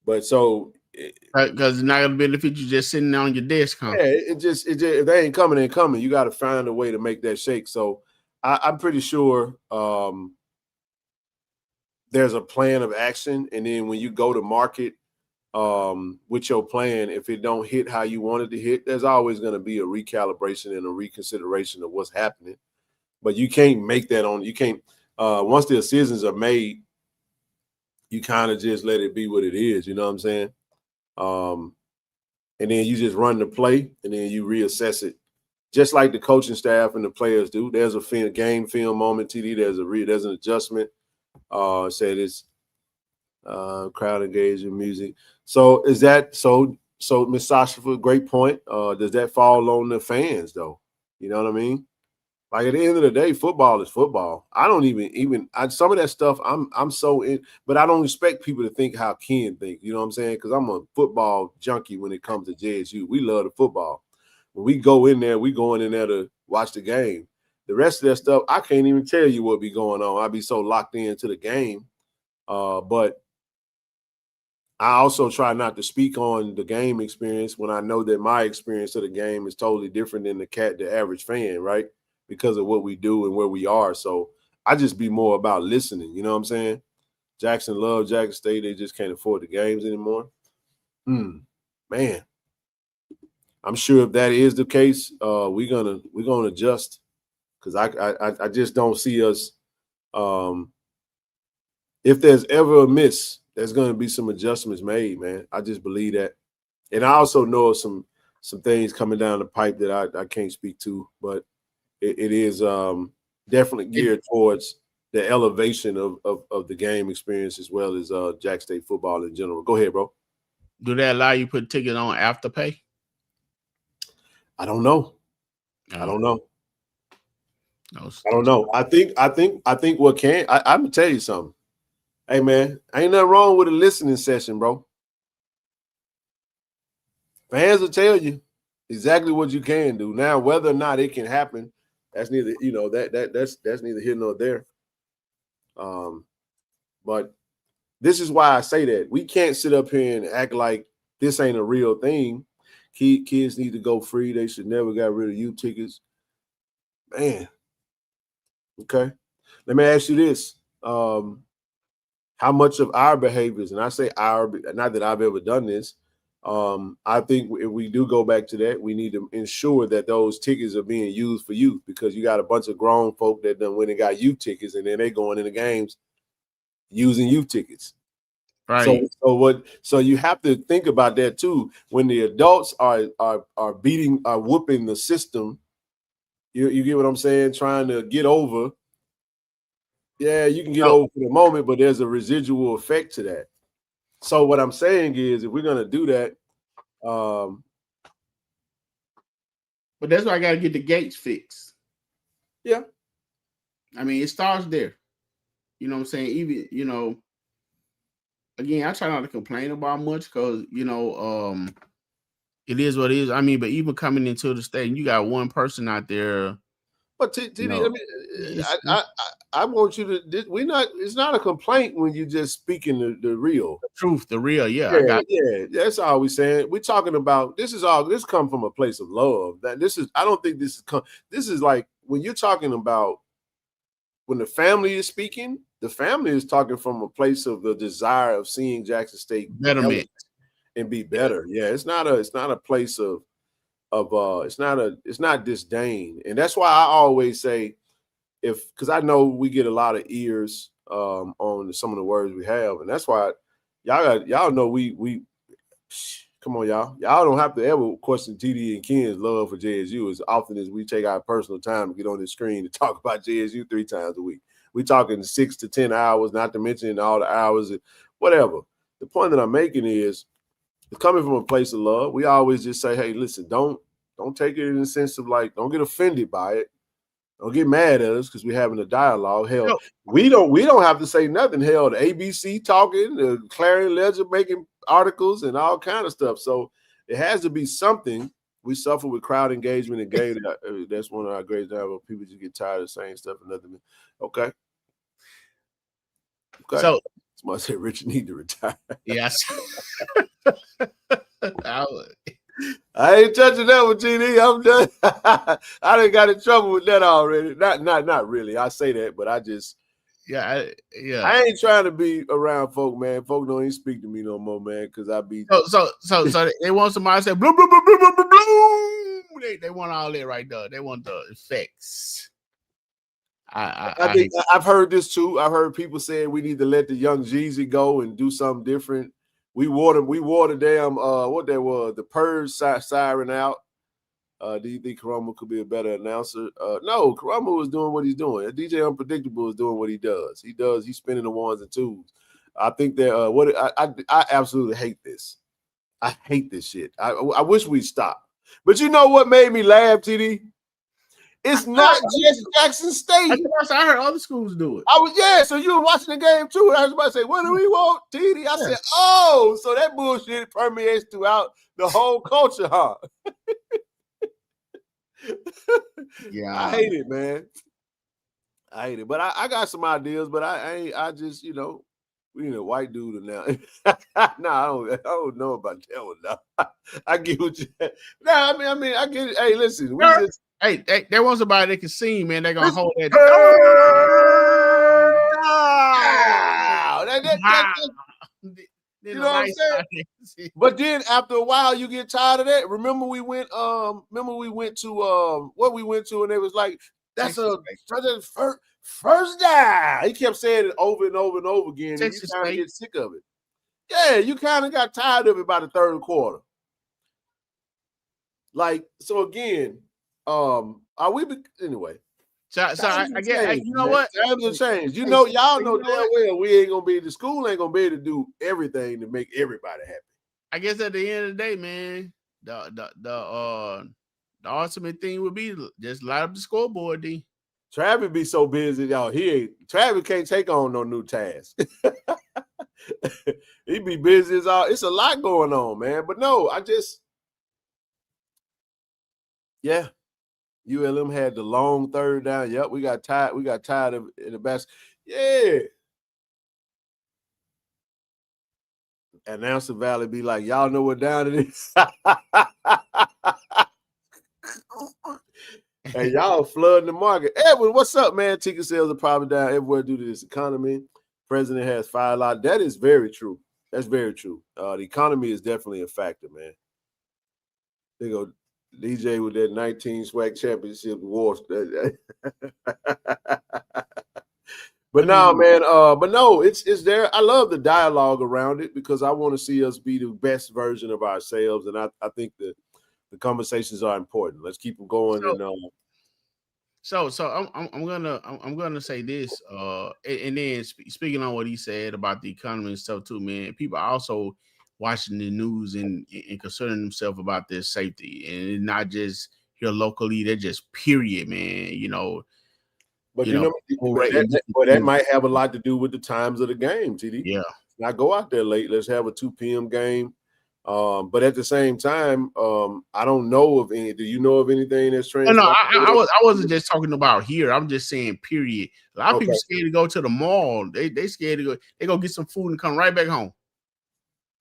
But so because it's not gonna benefit you just sitting on your desk, huh? Yeah, it just if they ain't coming, they ain't coming. You got to find a way to make that shake. So I'm pretty sure there's a plan of action, and then when you go to market with your plan, if it don't hit how you want it to hit, there's always going to be a recalibration and a reconsideration of what's happening. But you can't make that on. You can't once the decisions are made, you kind of just let it be what it is. You know what I'm saying? And then you just run the play, and then you reassess it, just like the coaching staff and the players do. There's a game film moment, TD. There's an adjustment. Said it's crowd engagement music. So is that so? So Ms. Sasha, great point. Does that fall on the fans though? You know what I mean? Like at the end of the day, football is football. I don't even some of that stuff I'm so in, but I don't expect people to think how Ken thinks. You know what I'm saying? Because I'm a football junkie when it comes to JSU. We love the football. When we go in there, we going in there to watch the game. The rest of that stuff, I can't even tell you what be going on. I be so locked into the game. But I also try not to speak on the game experience when I know that my experience of the game is totally different than the average fan, right? Because of what we do and where we are. So I just be more about listening. You know what I'm saying? Jackson State. They just can't afford the games anymore. Man. I'm sure if that is the case, we're gonna adjust. Because I just don't see us if there's ever a miss, there's gonna be some adjustments made, man. I just believe that. And I also know of some things coming down the pipe that I can't speak to, but it is definitely geared towards the elevation of the game experience as well as Jack State football in general. Go ahead, bro. Do they allow you to put ticket on Afterpay? I don't know. I don't know. I don't know. I think what can I'm gonna tell you something. Hey man, ain't nothing wrong with a listening session, bro. Fans will tell you exactly what you can do. Now, whether or not it can happen, that's neither, you know, that's neither here nor there. But this is why I say that we can't sit up here and act like this ain't a real thing. Kids need to go free. They should never got rid of youth tickets. Man. Okay. Let me ask you this. How much of our behaviors, and I say our, not that I've ever done this, I think if we do go back to that, we need to ensure that those tickets are being used for youth, because you got a bunch of grown folk that done went and got youth tickets, and then they going in the games using youth tickets. Right. So you have to think about that too. When the adults are whooping the system, you get what I'm saying? Trying to get over. Yeah, you can get over for the moment, but there's a residual effect to that. So what I'm saying is, if we're gonna do that, but that's why I gotta get the gates fixed. Yeah. I mean, it starts there. You know what I'm saying? Even, you know, again, I try not to complain about much because, you know, it is what it is. I mean, but even coming into the state, you got one person out there. But TD, I want you to. It's not a complaint when you just speaking the real truth, the real. Yeah, yeah. That's all we saying. We're talking about this come from a place of love. That this is. I don't think this is. This is like when you're talking about when the family is speaking. The family is talking from a place of the desire of seeing Jackson State betterment and be better. Yeah, it's not a place of it's not disdain. And that's why I always say, because I know we get a lot of ears on some of the words we have, and that's why y'all know we come on, y'all don't have to ever question TD and Ken's love for JSU as often as we take our personal time to get on this screen to talk about JSU 3 times a week. We talking 6 to 10 hours, not to mention all the hours and whatever. The point that I'm making is, it's coming from a place of love. We always just say, hey, listen, don't take it in the sense of like, don't get offended by it. Don't get mad at us because we're having a dialogue. Hell, we don't have to say nothing. Hell, the ABC talking, the Clarion Ledger making articles and all kind of stuff. So it has to be something. We suffer with crowd engagement and game. That's one of our great examples. People just get tired of saying stuff and nothing. Okay. So somebody said Richard need to retire. Yes. I ain't touching that one, TD. I'm done. I done got in trouble with that already. Not really. I say that, but I just I ain't trying to be around folk, man. Folk don't even speak to me no more, man, because I be so they want somebody to say blue, blue, blue, blue, blue, blue, blue. They want all that right there. They want the effects. I think I've heard this too. I've heard people saying we need to let the young Jeezy go and do something different. We wore the damn what that was, the purge siren out. Do you think Karamo could be a better announcer? No, Karamo is doing what he's doing. DJ Unpredictable is doing what he does. He's spinning the ones and twos. I think that I absolutely hate this. I hate this shit. I wish we'd stop. But you know what made me laugh, TD? It's not just Jackson State. I heard other schools do it. So you were watching the game too. And I was about to say, what do we want, TD? I said, oh, so that bullshit permeates throughout the whole culture, huh? Yeah. I hate it, man. I hate it. But I got some ideas, but I just, you know, we need a white dude now. No, I don't know about that one now. I get what you no, I mean, I get it. Hey, listen, we just Hey, they want somebody that can sing, man. They're gonna hold that. You know what I'm saying? But then after a while, you get tired of that. Remember we went to what we went to, and it was like, that's a first down. He kept saying it over and over and over again, and you kind of get sick of it. Yeah, you kind of got tired of it by the third quarter. Like, so again, are we anyway? So I guess you know what? Times have changed. You know, y'all know damn well we ain't gonna be the school ain't gonna be able to do everything to make everybody happy. I guess at the end of the day, man, the ultimate thing would be just light up the scoreboard, D. Travis be so busy, y'all. Travis can't take on no new tasks. He be busy as all. It's a lot going on, man. But no, yeah. ULM had the long third down. Yep, we got tired. We got tired of in the best. Yeah. Announcer Valley be like, y'all know what down it is. And y'all flooding the market. Edwin, what's up, man? Ticket sales are probably down everywhere due to this economy. President has fired a lot. That is very true. That's very true. The economy is definitely a factor, man. They go DJ with that 19 SWAC championship war. But no, man. But no, it's there. I love the dialogue around it because I want to see us be the best version of ourselves, and I think the conversations are important. Let's keep them going. So I'm gonna say this, and then speaking on what he said about the economy and stuff too, man. People are also watching the news and concerning themselves about their safety, and not just here locally. They're just period, man. You know. But that might have a lot to do with the times of the game, TD. Yeah. Not go out there late. Let's have a 2 p.m. game. But at the same time, I don't know of any. Do you know of anything that's trans? No, I wasn't just talking about here. I'm just saying, period. A lot of people scared to go to the mall. They scared to go. They go get some food and come right back home.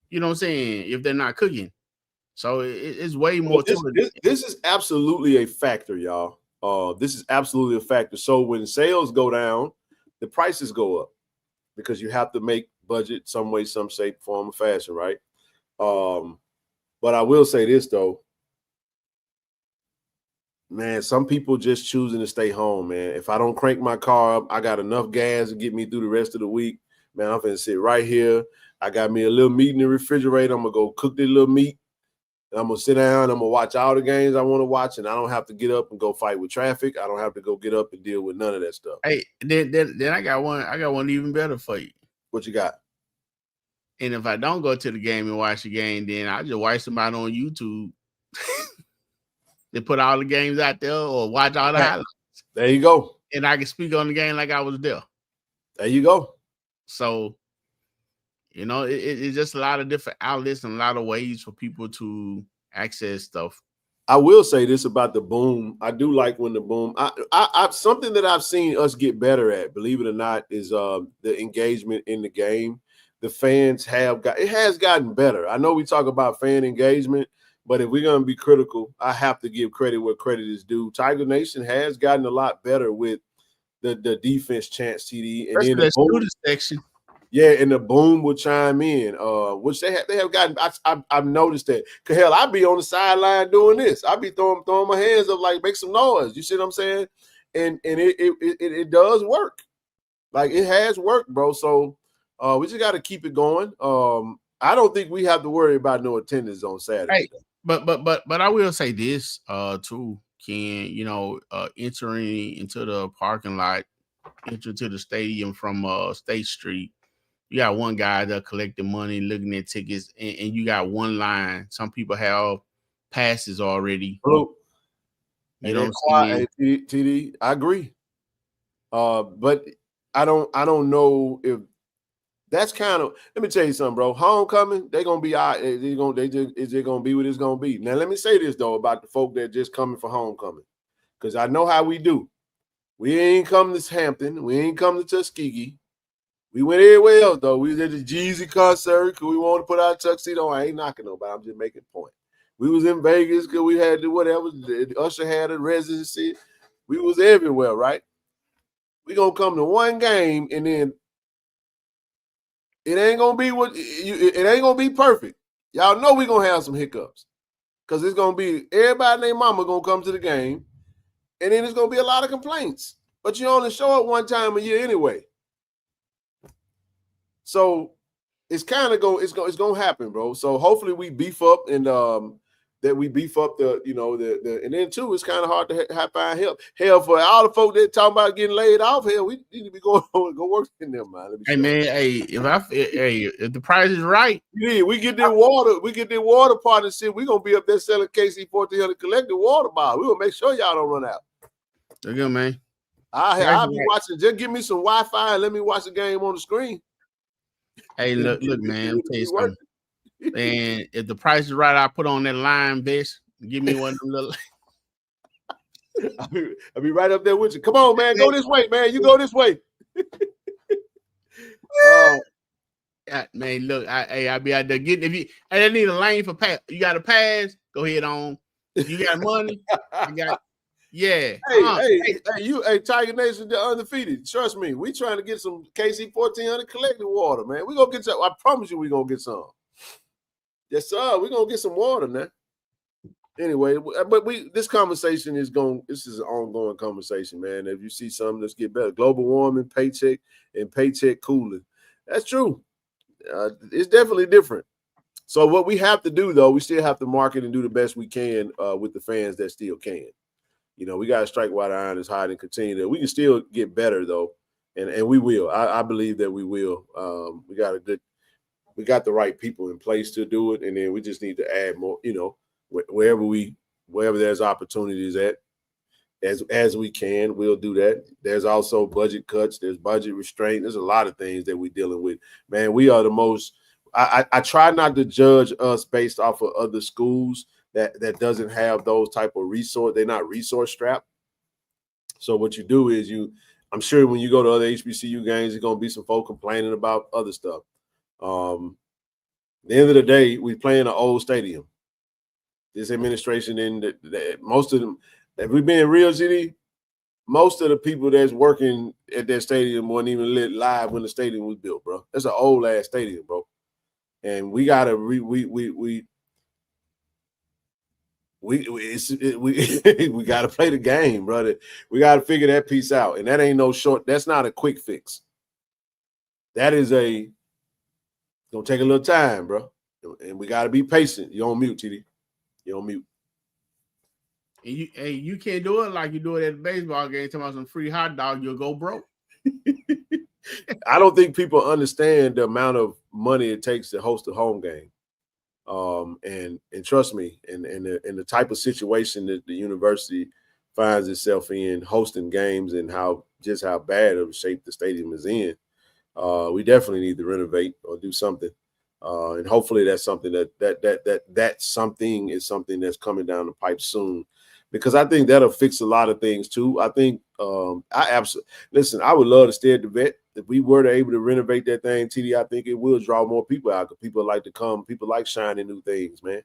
You know what I'm saying? If they're not cooking, so it's way more. This is absolutely a factor, y'all. This is absolutely a factor. So when sales go down, the prices go up because you have to make budget some way, some shape, form, or fashion, right? But I will say this though, man, some people just choosing to stay home, man. If I don't crank my car up, I got enough gas to get me through the rest of the week. Man, I'm finna sit right here. I got me a little meat in the refrigerator. I'm gonna go cook this little meat. And I'm gonna sit down. I'm gonna watch all the games I want to watch, and I don't have to get up and go fight with traffic. I don't have to go get up and deal with none of that stuff. Hey, then I got one. I got one even better for you. What you got? And if I don't go to the game and watch the game, then I just watch somebody on YouTube. They put all the games out there or watch all the highlights. There you go. And I can speak on the game like I was there. There you go. So, you know, it's just a lot of different outlets and a lot of ways for people to access stuff. I will say this about the boom. I do like when the boom. I something that I've seen us get better at, believe it or not, is the engagement in the game. The fans has gotten better. I know we talk about fan engagement, but if we're gonna be critical, I have to give credit where credit is due. Tiger Nation has gotten a lot better with the defense chants, TD, and then the student section. Yeah, and the boom will chime in, which they have gotten. I've noticed that. Cause hell, I be on the sideline doing this. I be throwing my hands up like make some noise. You see what I'm saying? And it does work. Like it has worked, bro. So we just got to keep it going. I don't think we have to worry about no attendance on Saturday. Hey, but I will say this too, Ken. You know, entering into the parking lot, enter to the stadium from State Street. You got one guy that collecting money, looking at tickets, and you got one line. Some people have passes already. Hello. You know what I'm saying? TD, I agree. But I don't know if that's kind of. Let me tell you something, bro. Homecoming, they're gonna be all right. They're gonna be what it's gonna be. Now, let me say this though about the folk that just coming for homecoming, because I know how we do. We ain't come to Hampton. We ain't come to Tuskegee. We went everywhere else, though. We was at the Jeezy concert because we wanted to put our tuxedo on. I ain't knocking nobody. I'm just making a point. We was in Vegas because we had whatever. Usher had a residency. We was everywhere, right? We going to come to one game, and then it ain't going to be it ain't going to be perfect. Y'all know we going to have some hiccups because it's going to be everybody and their mama going to come to the game, and then it's going to be a lot of complaints. But you only show up one time a year anyway. So it's kind of it's gonna happen, bro. So hopefully we beef up and that we beef up the and then too it's kind of hard to find help. Hell, for all the folk that talking about getting laid off, hell, we need to be go work in them, man. Hey man, if the price is right, yeah, we get their water partnership. We're gonna be up there selling KC-1400 collective water bottles. We're gonna make sure y'all don't run out. They're good, man. I'll be watching. Just give me some Wi-Fi and let me watch the game on the screen. Hey, look, man. Let me tell you something. And if the price is right, I put on that line vest. Give me one of them little. I'll be right up there with you. Come on, man. Go this way, man. You go this way. Man, look, I'll be out there getting. If you, I need a lane for pass. You got a pass? Go ahead on. You got money? I got. Yeah. Hey, Tiger Nation, they're undefeated. Trust me, we trying to get some KC-1400 collected water, man. We gonna get some. I promise you, we gonna get some. Yes, sir. We gonna get some water now. Anyway, but this conversation is going. This is an ongoing conversation, man. If you see something, let's get better. Global warming, paycheck cooling. That's true. It's definitely different. So what we have to do, though, we still have to market and do the best we can with the fans that still can. You know, we got to strike while the iron is hot and continue that. We can still get better, though, and we will. I believe that we will. We got the right people in place to do it, and then we just need to add more. You know, wherever there's opportunities at, as we can, we'll do that. There's also budget cuts. There's budget restraint. There's a lot of things that we're dealing with. Man, we are the most. I try not to judge us based off of other schools that doesn't have those type of resource. They're not resource strapped. So what you do is I'm sure when you go to other HBCU games, there's gonna be some folk complaining about other stuff. At the end of the day, we play in an old stadium. This administration most of them, if we've been in real city, most of the people that's working at that stadium weren't even lit live when the stadium was built, bro. That's an old ass stadium, bro. And we gotta we gotta play the game, brother. We gotta figure that piece out, and that ain't no short. That's not a quick fix. That is gonna take a little time, bro. And we gotta be patient. You on mute, TD. You on mute. And you can't do it like you do it at the baseball game. Talking about some free hot dog, you'll go broke. I don't think people understand the amount of money it takes to host a home game. And trust me, in the type of situation that the university finds itself in hosting games and how bad of a shape the stadium is in, we definitely need to renovate or do something. And hopefully that's something that something is something that's coming down the pipe soon, because I think that'll fix a lot of things too. I think listen, I would love to stay at the vet. If we were able to renovate that thing, TD, I think it will draw more people out, because people like to come. People like shining new things, man.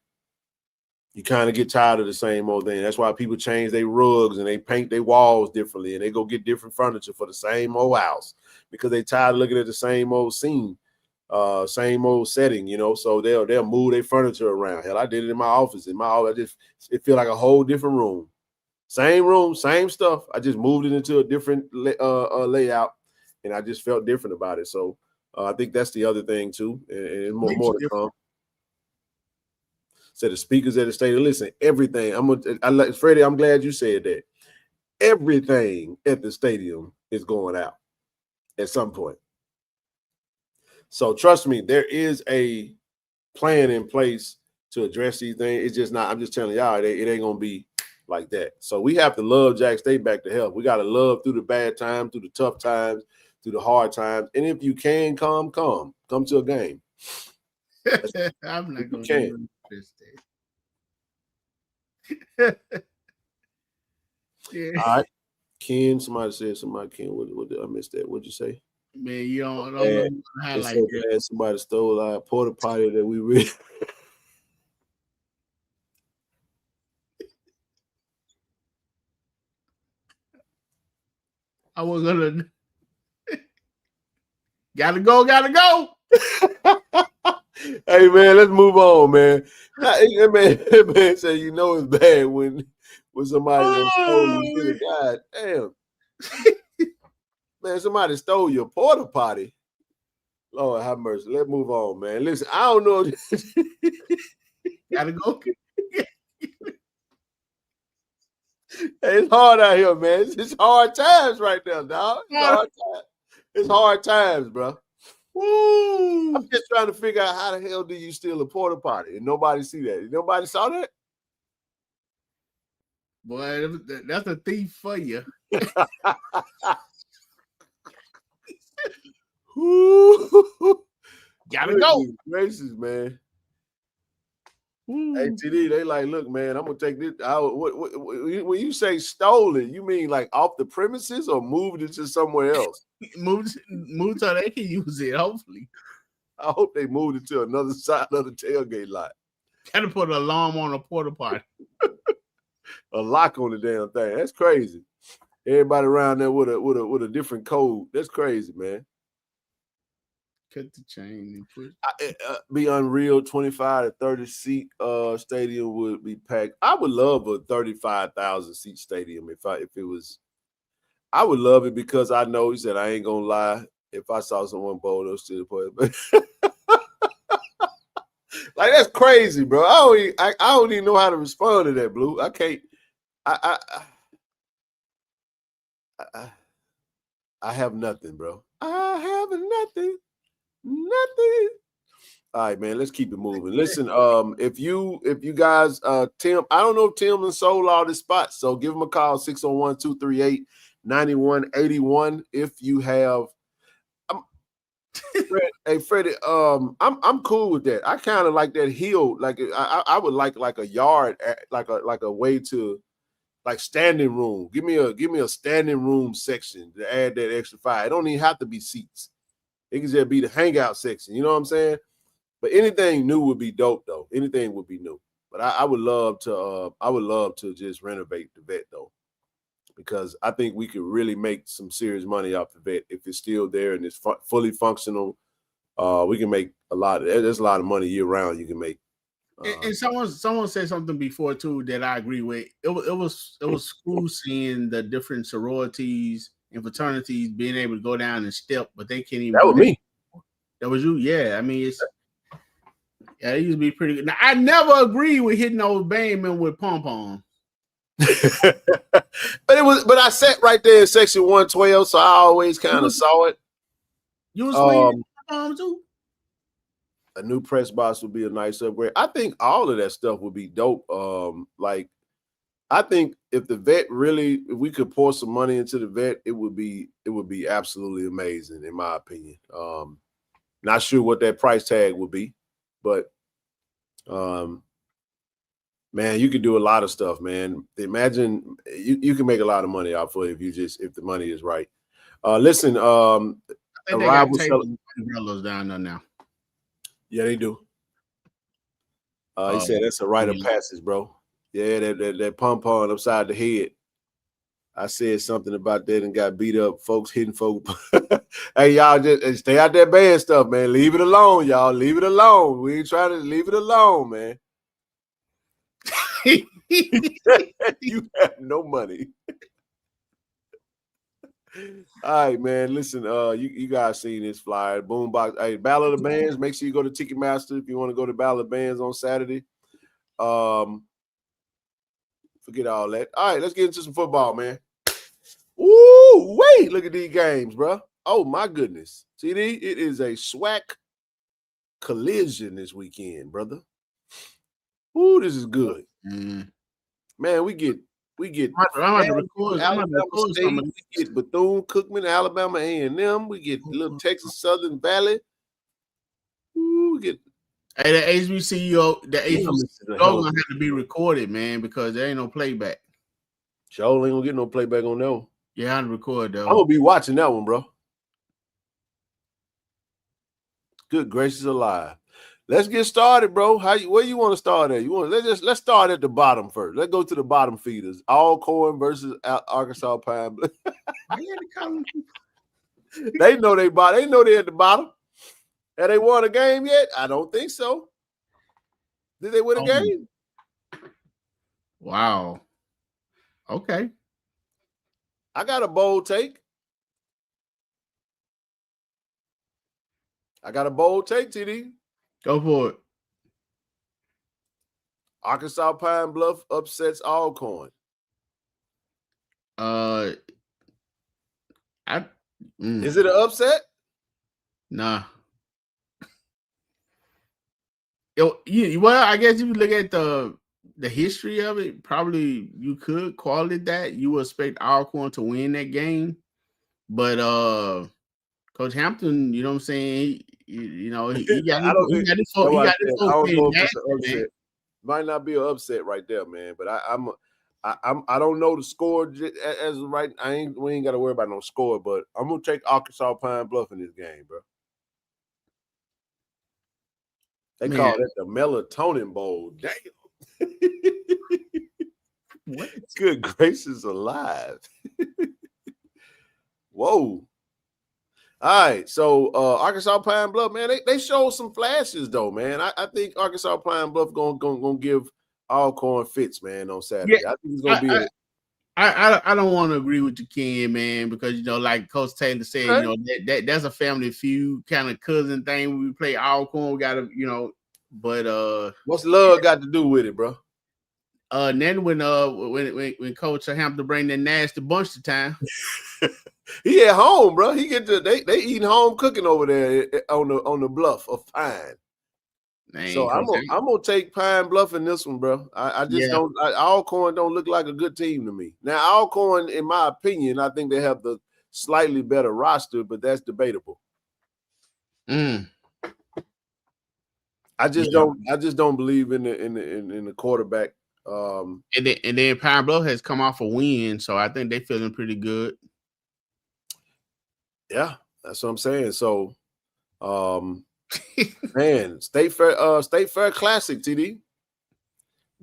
You kind of get tired of the same old thing. That's why people change their rugs and they paint their walls differently, and they go get different furniture for the same old house, because they tired of looking at the same old scene, same old setting, you know. So they'll move their furniture around. Hell, I did it in my office. It feel like a whole different room, same stuff. I just moved it into a different layout. And I just felt different about it. So I think that's the other thing too, and more to come. So the speakers at the stadium, listen, everything. Freddie, I'm glad you said that. Everything at the stadium is going out at some point. So trust me, there is a plan in place to address these things. It's just not. I'm just telling y'all, it ain't gonna be like that. So we have to love Jack State back to health. We got to love through the bad times, through the tough times, through the hard times. And if you can come to a game. I'm not going to do this day. Yeah. All right. Ken, somebody said Ken, what did I miss that? What'd you say? Man, you don't know how like that. Somebody stole our porta potty that we really I was gonna gotta go. Hey man, let's move on, man. That man said, you know, it's bad when somebody stole you. God damn. Man, somebody stole your porta potty. Lord have mercy. Let's move on, man. Listen, I don't know. Gotta go. Hey, it's hard out here, man. It's hard times right now, dog. It's hard times, bro. Woo. I'm just trying to figure out how the hell do you steal a porta potty and nobody see that? Nobody saw that? Boy, that's a thief for you. Gotta go. Gracious, man. Hey, TD, they like, look, man, I'm gonna take this. When you say stolen, you mean like off the premises or moved it to somewhere else? moved so they can use it. Hopefully, I hope they moved it to another side of the tailgate lot. Gotta put an alarm on a porta potty. A lock on the damn thing. That's crazy. Everybody around there with a different code. That's crazy, man. Cut the chain and push. Be unreal. 25 to 30 seat stadium would be packed. I would love a 35,000 seat stadium if it was. I would love it because I know, he said, I ain't gonna lie. If I saw someone bold up to the point, like that's crazy, bro. I don't even know how to respond to that, Blue. I can't. I have nothing, bro. I have nothing. Nothing. All right, man. Let's keep it moving. Listen, if you guys, Tim, I don't know if Tim and sold all this spots, so give him a call 601-238-9181 if you have. Hey, Freddie, I'm cool with that. I kind of like that hill. Like I would like a yard, like a way to like standing room. Give me a standing room section to add that extra 5. It don't even have to be seats. It can just be the hangout section. You know what I'm saying? But anything new would be dope, though. Anything would be new. But I would love to. I would love to just renovate the vet, though, because I think we could really make some serious money off the vet if it's still there and it's fully functional. We can make a lot. There's a lot of money year round. You can make. And someone said something before too that I agree with. It was cool seeing the different sororities and fraternities being able to go down and step, but they can't even. That was me. That was you, yeah. I mean, it used to be pretty good. Now, I never agree with hitting those bandmen with pom pom. But I sat right there in section 112, so I always kind of saw it. You was swinging pom pom too. A new press box would be a nice upgrade. I think all of that stuff would be dope. Like I think if the vet really, if we could pour some money into the vet, it would be absolutely amazing, in my opinion. Not sure what that price tag would be, but man, you could do a lot of stuff, man. Imagine you can make a lot of money off of it if the money is right. Listen, I think they got umbrellas down there now. Yeah, they do. He said that's a rite of passage, bro. Yeah, that pom-pom upside the head. I said something about that and got beat up. Folks hitting folks. Hey, y'all, just stay out that bad stuff, man. Leave it alone, y'all. Leave it alone. We ain't trying to leave it alone, man. You have no money. All right, man. Listen, you guys seen this flyer. Boombox. Hey, Battle of the Bands. Make sure you go to Ticketmaster if you want to go to Battle of the Bands on Saturday. Forget all that. All right, let's get into some football, man. Ooh, wait, look at these games, bro. Oh, my goodness. TD, it is a SWAC collision this weekend, brother. Ooh, this is good. Man, we get Alabama State, we get Bethune-Cookman, Alabama A&M, we get little Texas Southern Valley. Ooh, we get the HBCU gonna have to be recorded, man, because there ain't no playback. Joel ain't gonna get no playback on that one. Yeah, I record though. I'm gonna be watching that one, bro. Good gracious alive. Let's get started, bro. Where you want to start at? Let's start at the bottom first. Let's go to the bottom feeders. Alcorn versus Arkansas Pine. They know they know they're at the bottom. Have they won a game yet? I don't think so. Did they win a game? Wow. Okay. I got a bold take. TD. Go for it. Arkansas Pine Bluff upsets Alcorn. Is it an upset? Nah. Well, I guess if you look at the history of it, probably you could call it that. You would expect Alcorn to win that game, but Coach Hampton, you know what I'm saying? He got his folks. Might not be an upset right there, man. But I don't know the score as right. We ain't got to worry about no score. But I'm gonna take Arkansas Pine Bluff in this game, bro. They call it the Melatonin Bowl. Damn. What? Good gracious alive. Whoa. All right, so Arkansas Pine Bluff, man, they showed some flashes though, man. I think Arkansas Pine Bluff gonna give Alcorn fits, man, on Saturday. Yeah, I think it's gonna be. I don't want to agree with you, Ken, man, because like Coach Taylor said, Okay. that's a family feud kind of cousin thing. When we play Alcorn, we gotta, but what's love got to do with it, bro? Then when Coach Hampton bring that nasty bunch to town. He at home, bro. He get to they eating home cooking over there on the bluff of Pine. So I'm gonna take Pine Bluff in this one, bro. I just don't. Alcorn don't look like a good team to me. Now Alcorn, in my opinion, I think they have the slightly better roster, but that's debatable. I just don't believe in the quarterback. And then Pine Bluff has come off a win, so I think they're feeling pretty good. Yeah, that's what I'm saying. So, man, State Fair Classic, TD.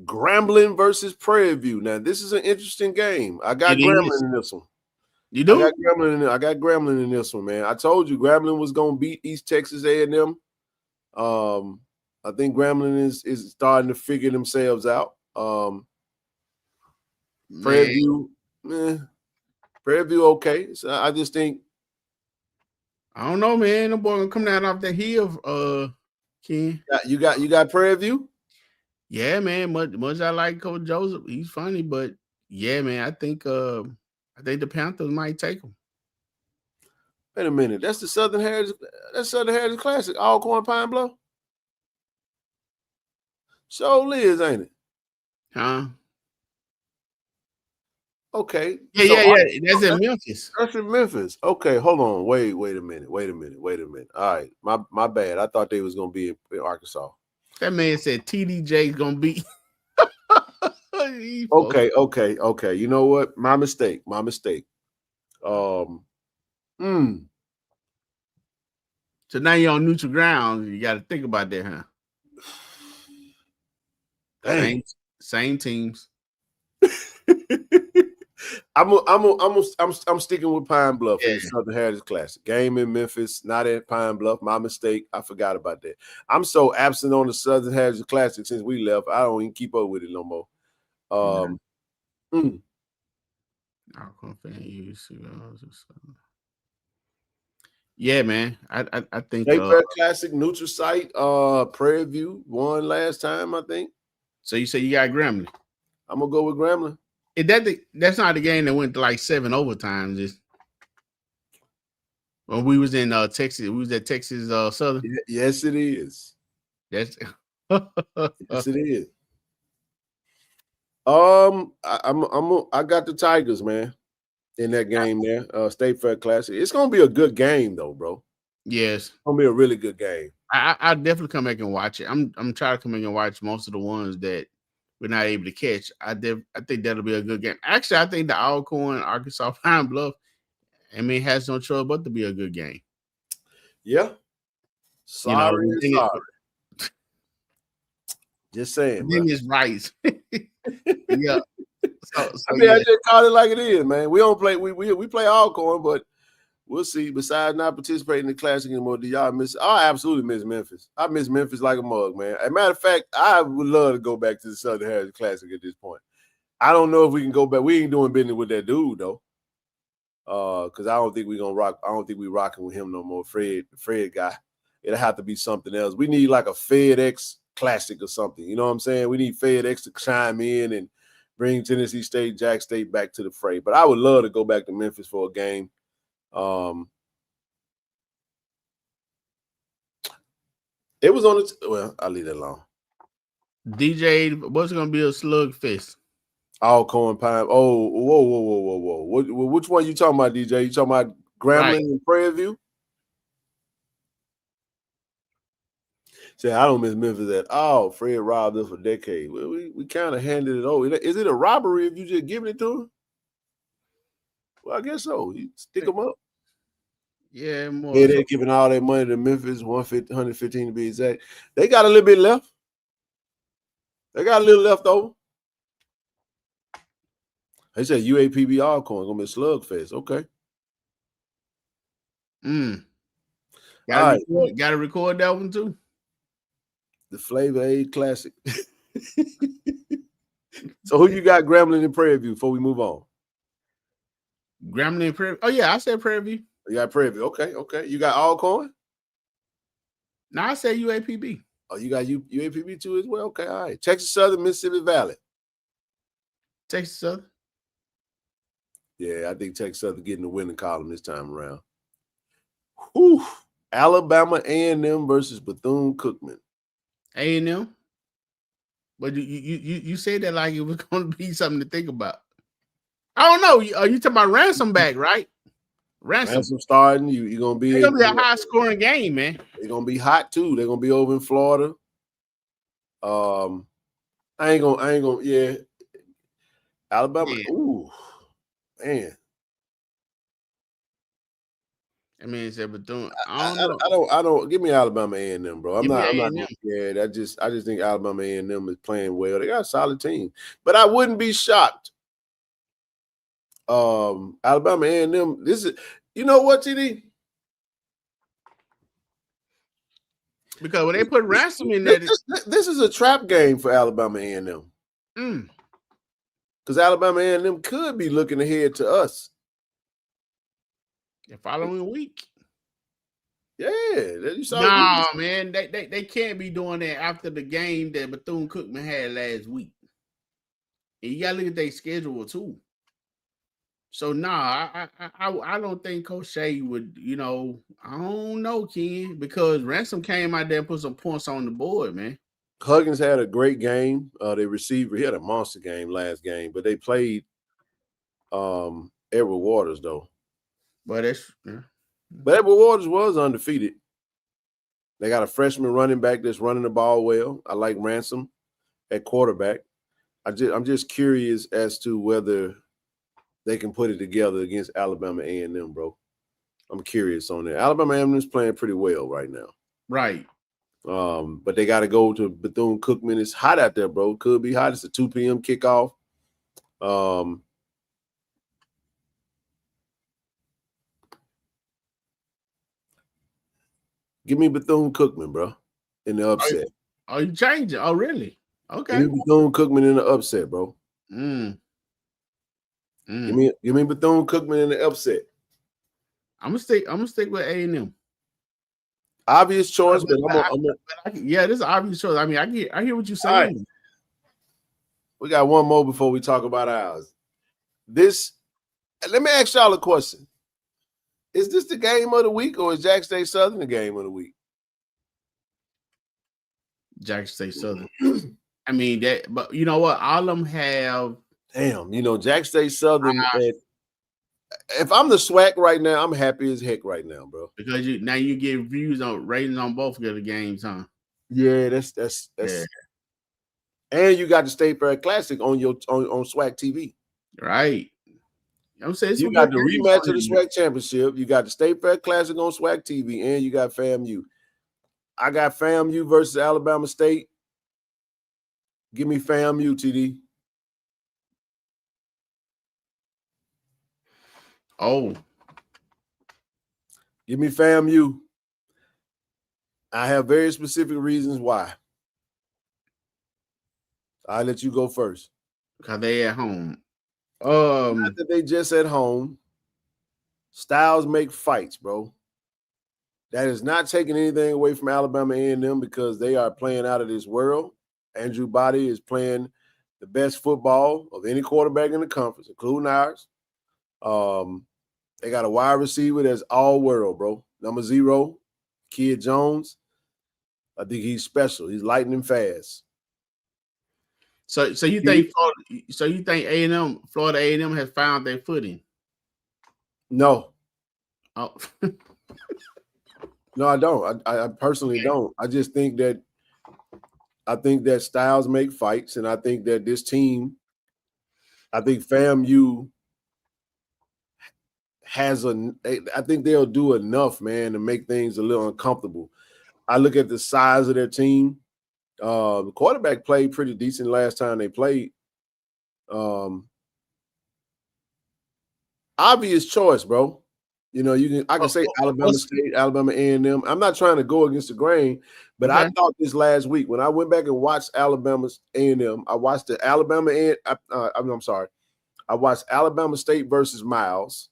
Grambling versus Prairie View. Now, this is an interesting game. I got Grambling in this one. You do? I got Grambling in this one, man. I told you Grambling was gonna beat East Texas A&M. I think Grambling is starting to figure themselves out. Prairie View, okay. So I just think. I don't know, man. The boy gonna come down off that hill, Ken. You got Prairie View? Yeah, man. Much I like Coach Joseph. He's funny, but yeah, man. I think the Panthers might take him. Wait a minute. That's the Southern Heritage Classic. Alcorn Pine Bluff. So Liz, ain't it? Huh? Okay. Yeah. That's in Memphis. That's in Memphis. Okay, hold on. Wait a minute. All right. My bad. I thought they was gonna be in Arkansas. That man said TDJ's gonna be. Okay. You know what? My mistake. So now you're on neutral ground. You got to think about that, huh? Same teams. I'm sticking with Pine Bluff in the Southern Heritage Classic. Game in Memphis, not at Pine Bluff. My mistake. I forgot about that. I'm so absent on the Southern Heritage Classic since we left. I don't even keep up with it no more. Yeah, man. I think State Fair Classic, neutral site, Prairie View won last time, I think. So you say you got Grambling. I'm gonna go with Grambling. That's not the game that went to like 7 overtimes. Just when we was in Texas, we was at Texas Southern. Yes, it is. Yes, yes, it is. I got the Tigers, man, in that game there. State Fair Classic. It's gonna be a good game though, bro. Yes, it's gonna be a really good game. I definitely come back and watch it. I'm trying to come back and watch most of the ones that we're not able to catch. I think that'll be a good game. Actually, I think the Alcorn, Arkansas Pine Bluff, has no choice but to be a good game. Yeah. Sorry. Just saying. Then it's right. Yeah. So I just call it like it is, man. We don't play. We play Alcorn, but we'll see. Besides not participating in the Classic anymore, do y'all miss? I absolutely miss Memphis. I miss Memphis like a mug, man. As a matter of fact, I would love to go back to the Southern Heritage Classic at this point. I don't know if we can go back. We ain't doing business with that dude though, because I don't think we're gonna rock. I don't think we rocking with him no more. Fred guy. It'll have to be something else. We need like a FedEx Classic or something. You know what I'm saying? We need FedEx to chime in and bring Tennessee State, Jack State back to the fray. But I would love to go back to Memphis for a game. It was on its. Well, I'll leave it alone. DJ, what's going to be a slugfest? Alcorn Pine. Oh, whoa. Which one you talking about, DJ? You talking about Grambling and Prairie View? Say, I don't miss Memphis at all. Fred robbed us for decades. Well, we kind of handed it over. Is it a robbery if you just giving it to him? Well, I guess so. You stick them up. Yeah, more. Yeah, they're giving all that money to Memphis, 115 to be exact. They got a little bit left. They got a little left over. They said UAPB Alcorn gonna be a slugfest. Okay. Gotta record that one too. The Flavor Aid Classic. So who you got Grambling and Prairie View before we move on? Grambling and Prairie. Oh yeah, I said Prairie View. You got Prairie View. Okay. You got Alcorn? No, I said UAPB. Oh, you got UAPB too as well? Okay, all right. Texas Southern, Mississippi Valley. Texas Southern. Yeah, I think Texas Southern getting the winning column this time around. Whew. Alabama A&M versus Bethune-Cookman. A&M. But you said that like it was going to be something to think about. I don't know. Are you talking about Ransom back, right? Ransom starting. You're going to be. It's going to be a high-scoring game, man. They're going to be hot, too. They're going to be over in Florida. I ain't gonna. Yeah. Alabama. Yeah. Ooh, man. I mean, it's Bethune. I don't. Give me Alabama A&M, bro. I'm not. Yeah, I just think Alabama A&M is playing well. They got a solid team, but I wouldn't be shocked. Alabama A&M. This is. You know what, TD? Because when they put Ransom in there, this is a trap game for Alabama A&M. Because Alabama A&M could be looking ahead to us. The following week. Yeah. Man. They can't be doing that after the game that Bethune-Cookman had last week. And you gotta look at their schedule too. So I don't think Coach Shea would, I don't know, Ken, because Ransom came out there and put some points on the board, man. Huggins had a great game. The receiver, he had a monster game last game, but they played Edward Waters though. But Edward Waters was undefeated. They got a freshman running back that's running the ball well. I like Ransom at quarterback. I'm just curious as to whether they can put it together against Alabama A&M, bro. I'm curious on that. Alabama A&M is playing pretty well right now. Right. But they got to go to Bethune-Cookman. It's hot out there, bro. Could be hot. It's a 2 p.m. kickoff. Give me Bethune-Cookman, bro, in the upset. Oh, you changed it? Oh, really? Okay. Give me Bethune-Cookman in the upset, bro. Give me Bethune-Cookman in the upset. I'm gonna stick with A&M. Obvious choice, but yeah, this is an obvious choice. I mean, I hear what you're saying. Right. We got one more before we talk about ours. Let me ask y'all a question. Is this the game of the week, or is Jackson State Southern the game of the week? Jackson State Southern. I mean that, but you know what? All of them have. Damn, Jackson State Southern. If I'm the SWAC right now, I'm happy as heck right now, bro. Because you get ratings on both of the games, huh? Yeah, that's yeah. And you got the State Fair Classic on SWAC TV. Right. I'm saying you got the rematch of the SWAC championship. You got the State Fair Classic on SWAC TV, and you got FAMU. I got FAMU versus Alabama State. Give me FAMU, TD. Oh. Give me FAMU. I have very specific reasons why. I'll let you go first. Because they at home. Not that they just at home. Styles make fights, bro. That is not taking anything away from Alabama A&M because they are playing out of this world. Andrew Body is playing the best football of any quarterback in the conference, including ours. They got a wide receiver that's all world, bro. Number 0, Kid Jones. I think he's special. He's lightning fast. So you think A&M, Florida A&M has found their footing? No. Oh. No, I don't. I personally don't. I just think that styles make fights, and I think that this team, I think FAMU I think they'll do enough, man, to make things a little uncomfortable. I look at the size of their team. The quarterback played pretty decent last time they played. Obvious choice, bro. You know, I can say Alabama State, Alabama A&M. I'm not trying to go against the grain, but I thought this last week when I went back and watched Alabama's A&M, I watched the Alabama I'm sorry. I watched Alabama State versus Miles.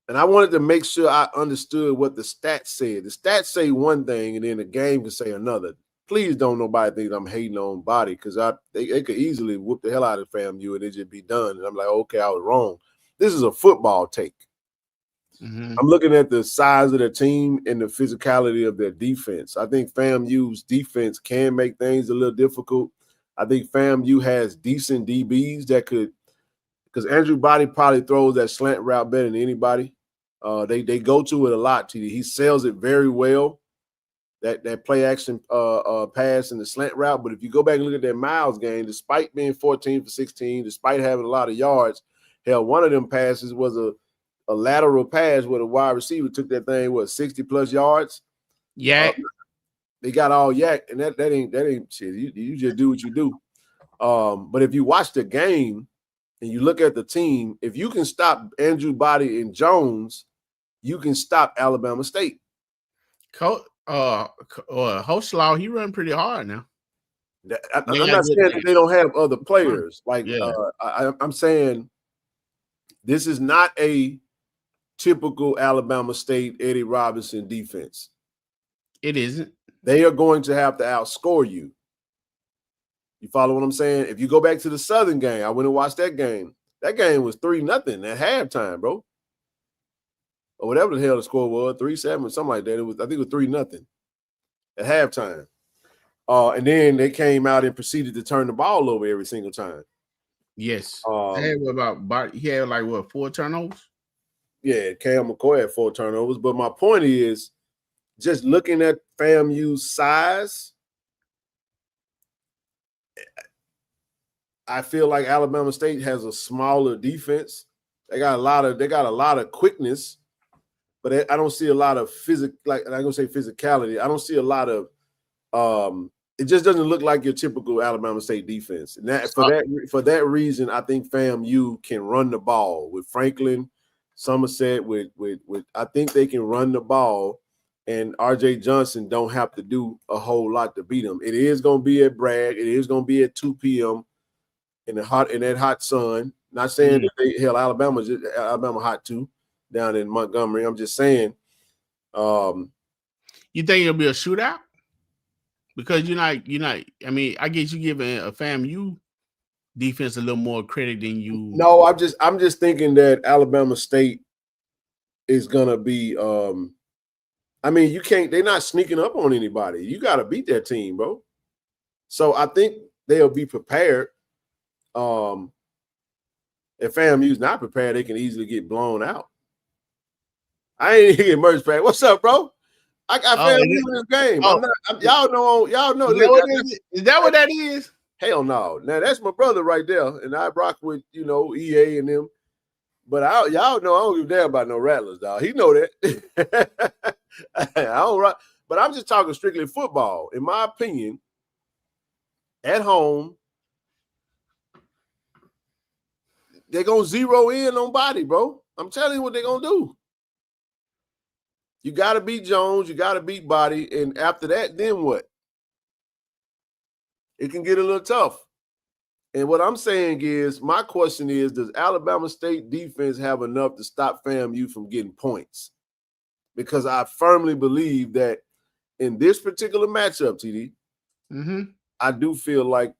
And I wanted to make sure I understood what the stats said. The stats say one thing, and then the game can say another. Please don't nobody think I'm hating on Body, because they could easily whoop the hell out of FAMU and it just be done. And I'm like, okay, I was wrong. This is a football take. I'm looking at the size of their team and the physicality of their defense. I think FAMU's defense can make things a little difficult. I think FAMU has decent DBs that could, because Andrew Body probably throws that slant route better than anybody. They go to it a lot, TD. He sells it very well, that play action pass and the slant route. But if you go back and look at that Miles game, despite being 14 for 16, despite having a lot of yards, hell, one of them passes was a lateral pass where the wide receiver took that thing, 60+ yards? Yeah. They got all yak, and that ain't shit. You just do what you do. But if you watch the game and you look at the team, if you can stop Andrew Body and Jones, you can stop Alabama State. Hoslaw, he run pretty hard now. I'm not saying that they don't have other players. I'm saying this is not a typical Alabama State Eddie Robinson defense. It isn't. They are going to have to outscore you. You follow what I'm saying? If you go back to the Southern game, I went and watched that game. That game was 3-0 at halftime, bro. Or whatever the hell the score was, 3-7, something like that. I think it was 3-0 at halftime. And then they came out and proceeded to turn the ball over every single time. Yes. He had 4 turnovers? Yeah, Cam McCoy had 4 turnovers. But my point is, just looking at FAMU's size, I feel like Alabama State has a smaller defense. They got a lot of quickness, but I don't see a lot of physicality. I don't see a lot of it just doesn't look like your typical Alabama State defense. And for that reason, I think FAMU can run the ball with Franklin, Somerset, with I think they can run the ball, and RJ Johnson don't have to do a whole lot to beat them. It is going to be at Bragg. It is going to be at 2 p.m. in that hot sun. Not saying that Alabama hot too down in Montgomery. I'm just saying. You think it'll be a shootout? Because you're not. I mean, I guess you giving a FAMU defense a little more credit than you. No, I'm just thinking that Alabama State is gonna be. I mean, you can't. They're not sneaking up on anybody. You got to beat that team, bro. So I think they'll be prepared. If FAMU's not prepared, they can easily get blown out. I ain't get merch pack. What's up, bro? I got FAMU in this game. Y'all know. Is that what that is? Hell no. Now that's my brother right there, and I rock with EA and them. But y'all know I don't give a damn about no Rattlers, dog. He know that. I don't rock, but I'm just talking strictly football. In my opinion, at home, they're gonna zero in on Body, bro. I'm telling you what they're gonna do. You got to beat Jones, you got to beat Body, and after that, then what? It can get a little tough. And what I'm saying is, my question is, does Alabama State defense have enough to stop FAMU from getting points? Because I firmly believe that in this particular matchup, TD, I do feel like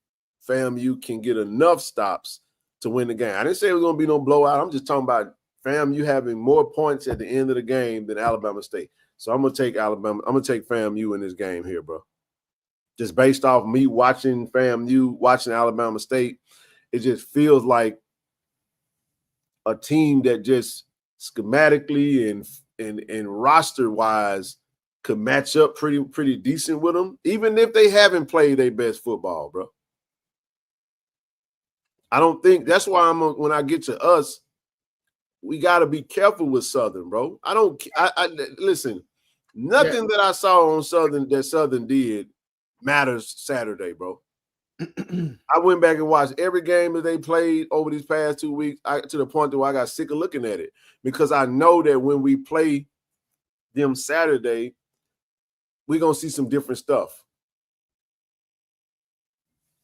FAMU can get enough stops to win the game. I didn't say it was going to be no blowout. I'm just talking about FAMU having more points at the end of the game than Alabama State. So I'm going to take Alabama. I'm going to take FAMU in this game here, bro. Just based off me watching FAMU, watching Alabama State, it just feels like a team that just schematically and roster-wise could match up pretty decent with them, even if they haven't played their best football, bro. I don't think that's why when I get to us, we got to be careful with Southern, bro. I listen, nothing that I saw on Southern that Southern did matters Saturday, bro. I went back and watched every game that they played over these past 2 weeks to the point where I got sick of looking at it, because I know that when we play them Saturday, we're going to see some different stuff.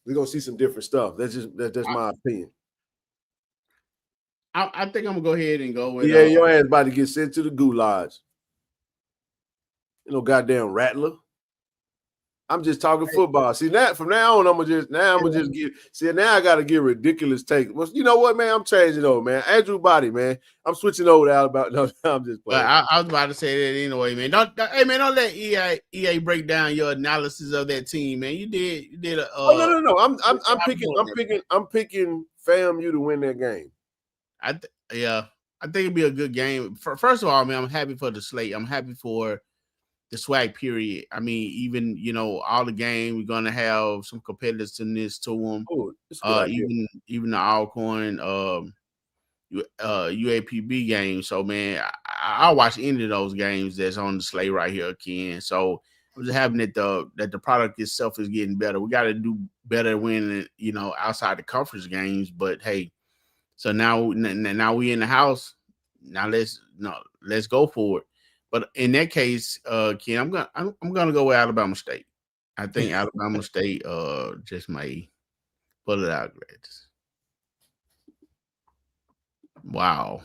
We're going to see some different stuff. That's my opinion. I think I'm going to go ahead and go with your ass about to get sent to the goulash. You know, goddamn rattler. I'm just talking football. See, that from now on, I'm gonna just give. See, now I gotta give ridiculous takes. Well, you know what, man? I'm changing over, man. Andrew Body, man. I'm switching over to Alabama. No, I'm just playing. I was about to say that anyway, man. Don't let EA break down your analysis of that team, man. You did a. No. I'm picking FAMU to win that game. I think it'd be a good game. First of all, man, I'm happy for the slate. I'm happy for the SWAC period. I mean, even, you know, all the game, we're gonna have some competitiveness to them. Even the Alcorn UAPB game. So, man, I'll watch any of those games that's on the slate right here, Ken. So I'm just happy that the product itself is getting better. We got to do better winning, you know, outside the conference games. But hey, so now we in the house. Now let's go for it. But in that case, Ken, I'm gonna go with Alabama State. I think Alabama State just may pull it out. Wow.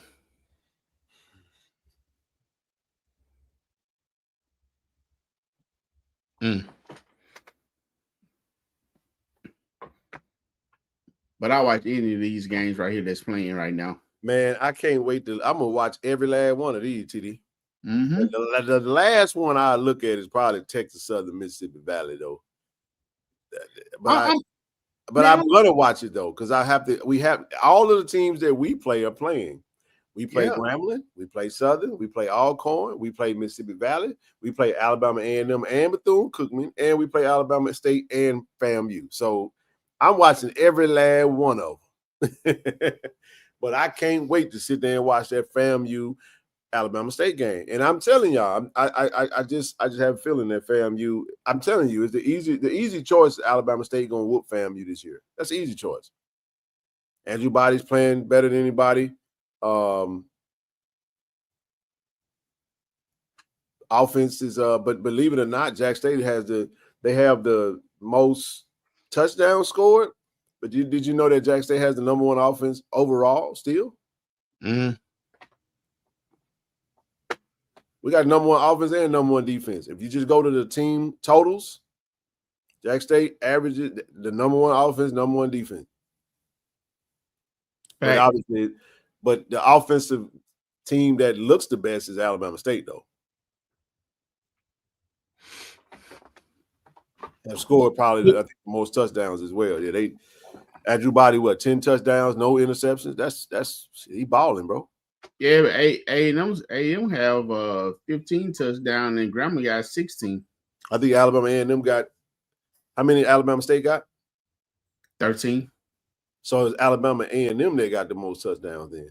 But I watch any of these games right here that's playing right now. Man, I can't wait I'm gonna watch every last one of these, TD. The last one I look at is probably Texas Southern Mississippi Valley, though. But I'm gonna watch it though, because we have all of the teams that we play are playing. We play Grambling, we play Southern, we play Alcorn, we play Mississippi Valley, we play Alabama A&M and Bethune-Cookman, and we play Alabama State and FAMU. So I'm watching every last one of them. But I can't wait to sit there and watch that FAMU Alabama State game. And I'm telling y'all, I just have a feeling that FAMU, I'm telling you, is the easy choice. Alabama State gonna whoop FAMU this year. That's an easy choice. Andrew Body's playing better than anybody. Offense is but believe it or not, Jack State have the most touchdowns scored. But did you know that Jack State has the number one offense overall still? We got number one offense and number one defense. If you just go to the team totals, Jack State averages the number one offense, number one defense. But obviously, the offensive team that looks the best is Alabama State, though. Have scored probably I think the most touchdowns as well. Yeah, Andrew Body 10 touchdowns, no interceptions. That's he balling, bro. Yeah, but A&M have 15 touchdowns and Grambling got 16. I think Alabama A&M got how many? Alabama State got 13. So it's Alabama A&M that got the most touchdowns then.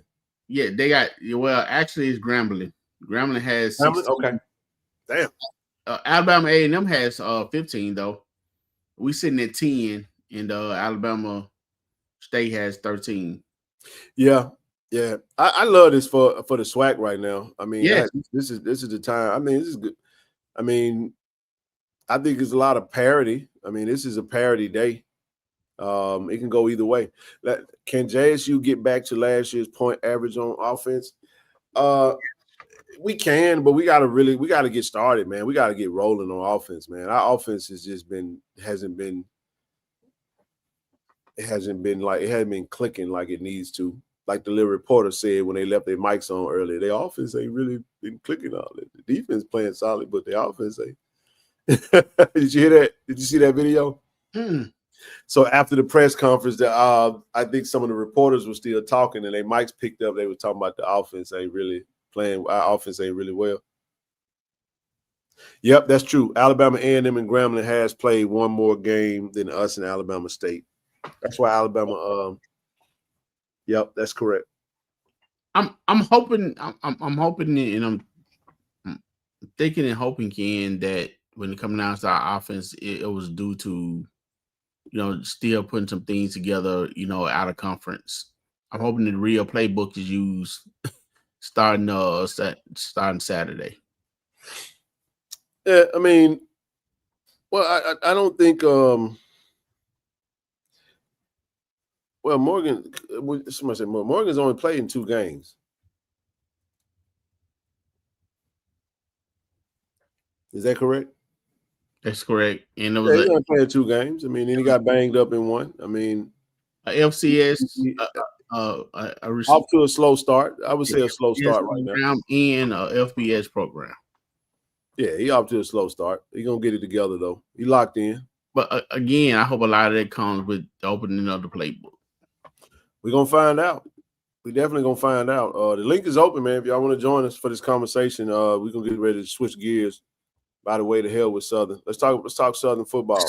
Yeah, they got. Well, actually, it's Grambling. Grambling has 16. Okay, damn. Alabama A&M has 15 though. We sitting at 10, and Alabama State has 13. Yeah. I love this for the SWAC right now. I mean, this is the time. I mean, this is good. I mean, I think it's a lot of parity. I mean, this is a parity day. It can go either way. Can JSU get back to last year's point average on offense? We can, but we got to get started, man. We got to get rolling on offense, man. Our offense hasn't been clicking like it needs to. Like the little reporter said when they left their mics on earlier, their offense ain't really been clicking all that. The defense playing solid, but the offense ain't. Did you hear that? Did you see that video? So after the press conference, I think some of the reporters were still talking, and their mics picked up. They were talking about the offense ain't really playing. Our offense ain't really well. Yep, that's true. Alabama A&M and Grambling has played one more game than us and Alabama State. That's why Alabama. Yep, that's correct. I'm hoping and I'm thinking and hoping, Ken, that when it comes down to our offense, it was due to still putting some things together, out of conference. I'm hoping the real playbook is used starting Saturday. Yeah, I mean, well, I don't think. Well, Morgan. Somebody said Morgan's only played in 2 games. Is that correct? That's correct. And it was he only played 2 games. I mean, then he got banged up in one. I mean, a FCS. Off to a slow start. I would say a slow start right now. And a FBS program. Yeah, he off to a slow start. He gonna get it together though. He locked in. But again, I hope a lot of that comes with the opening of the playbook. We're gonna find out. We definitely gonna find out. The link is open, man. If y'all want to join us for this conversation, we're gonna get ready to switch gears. By the way, to hell with Southern. Let's talk Southern football.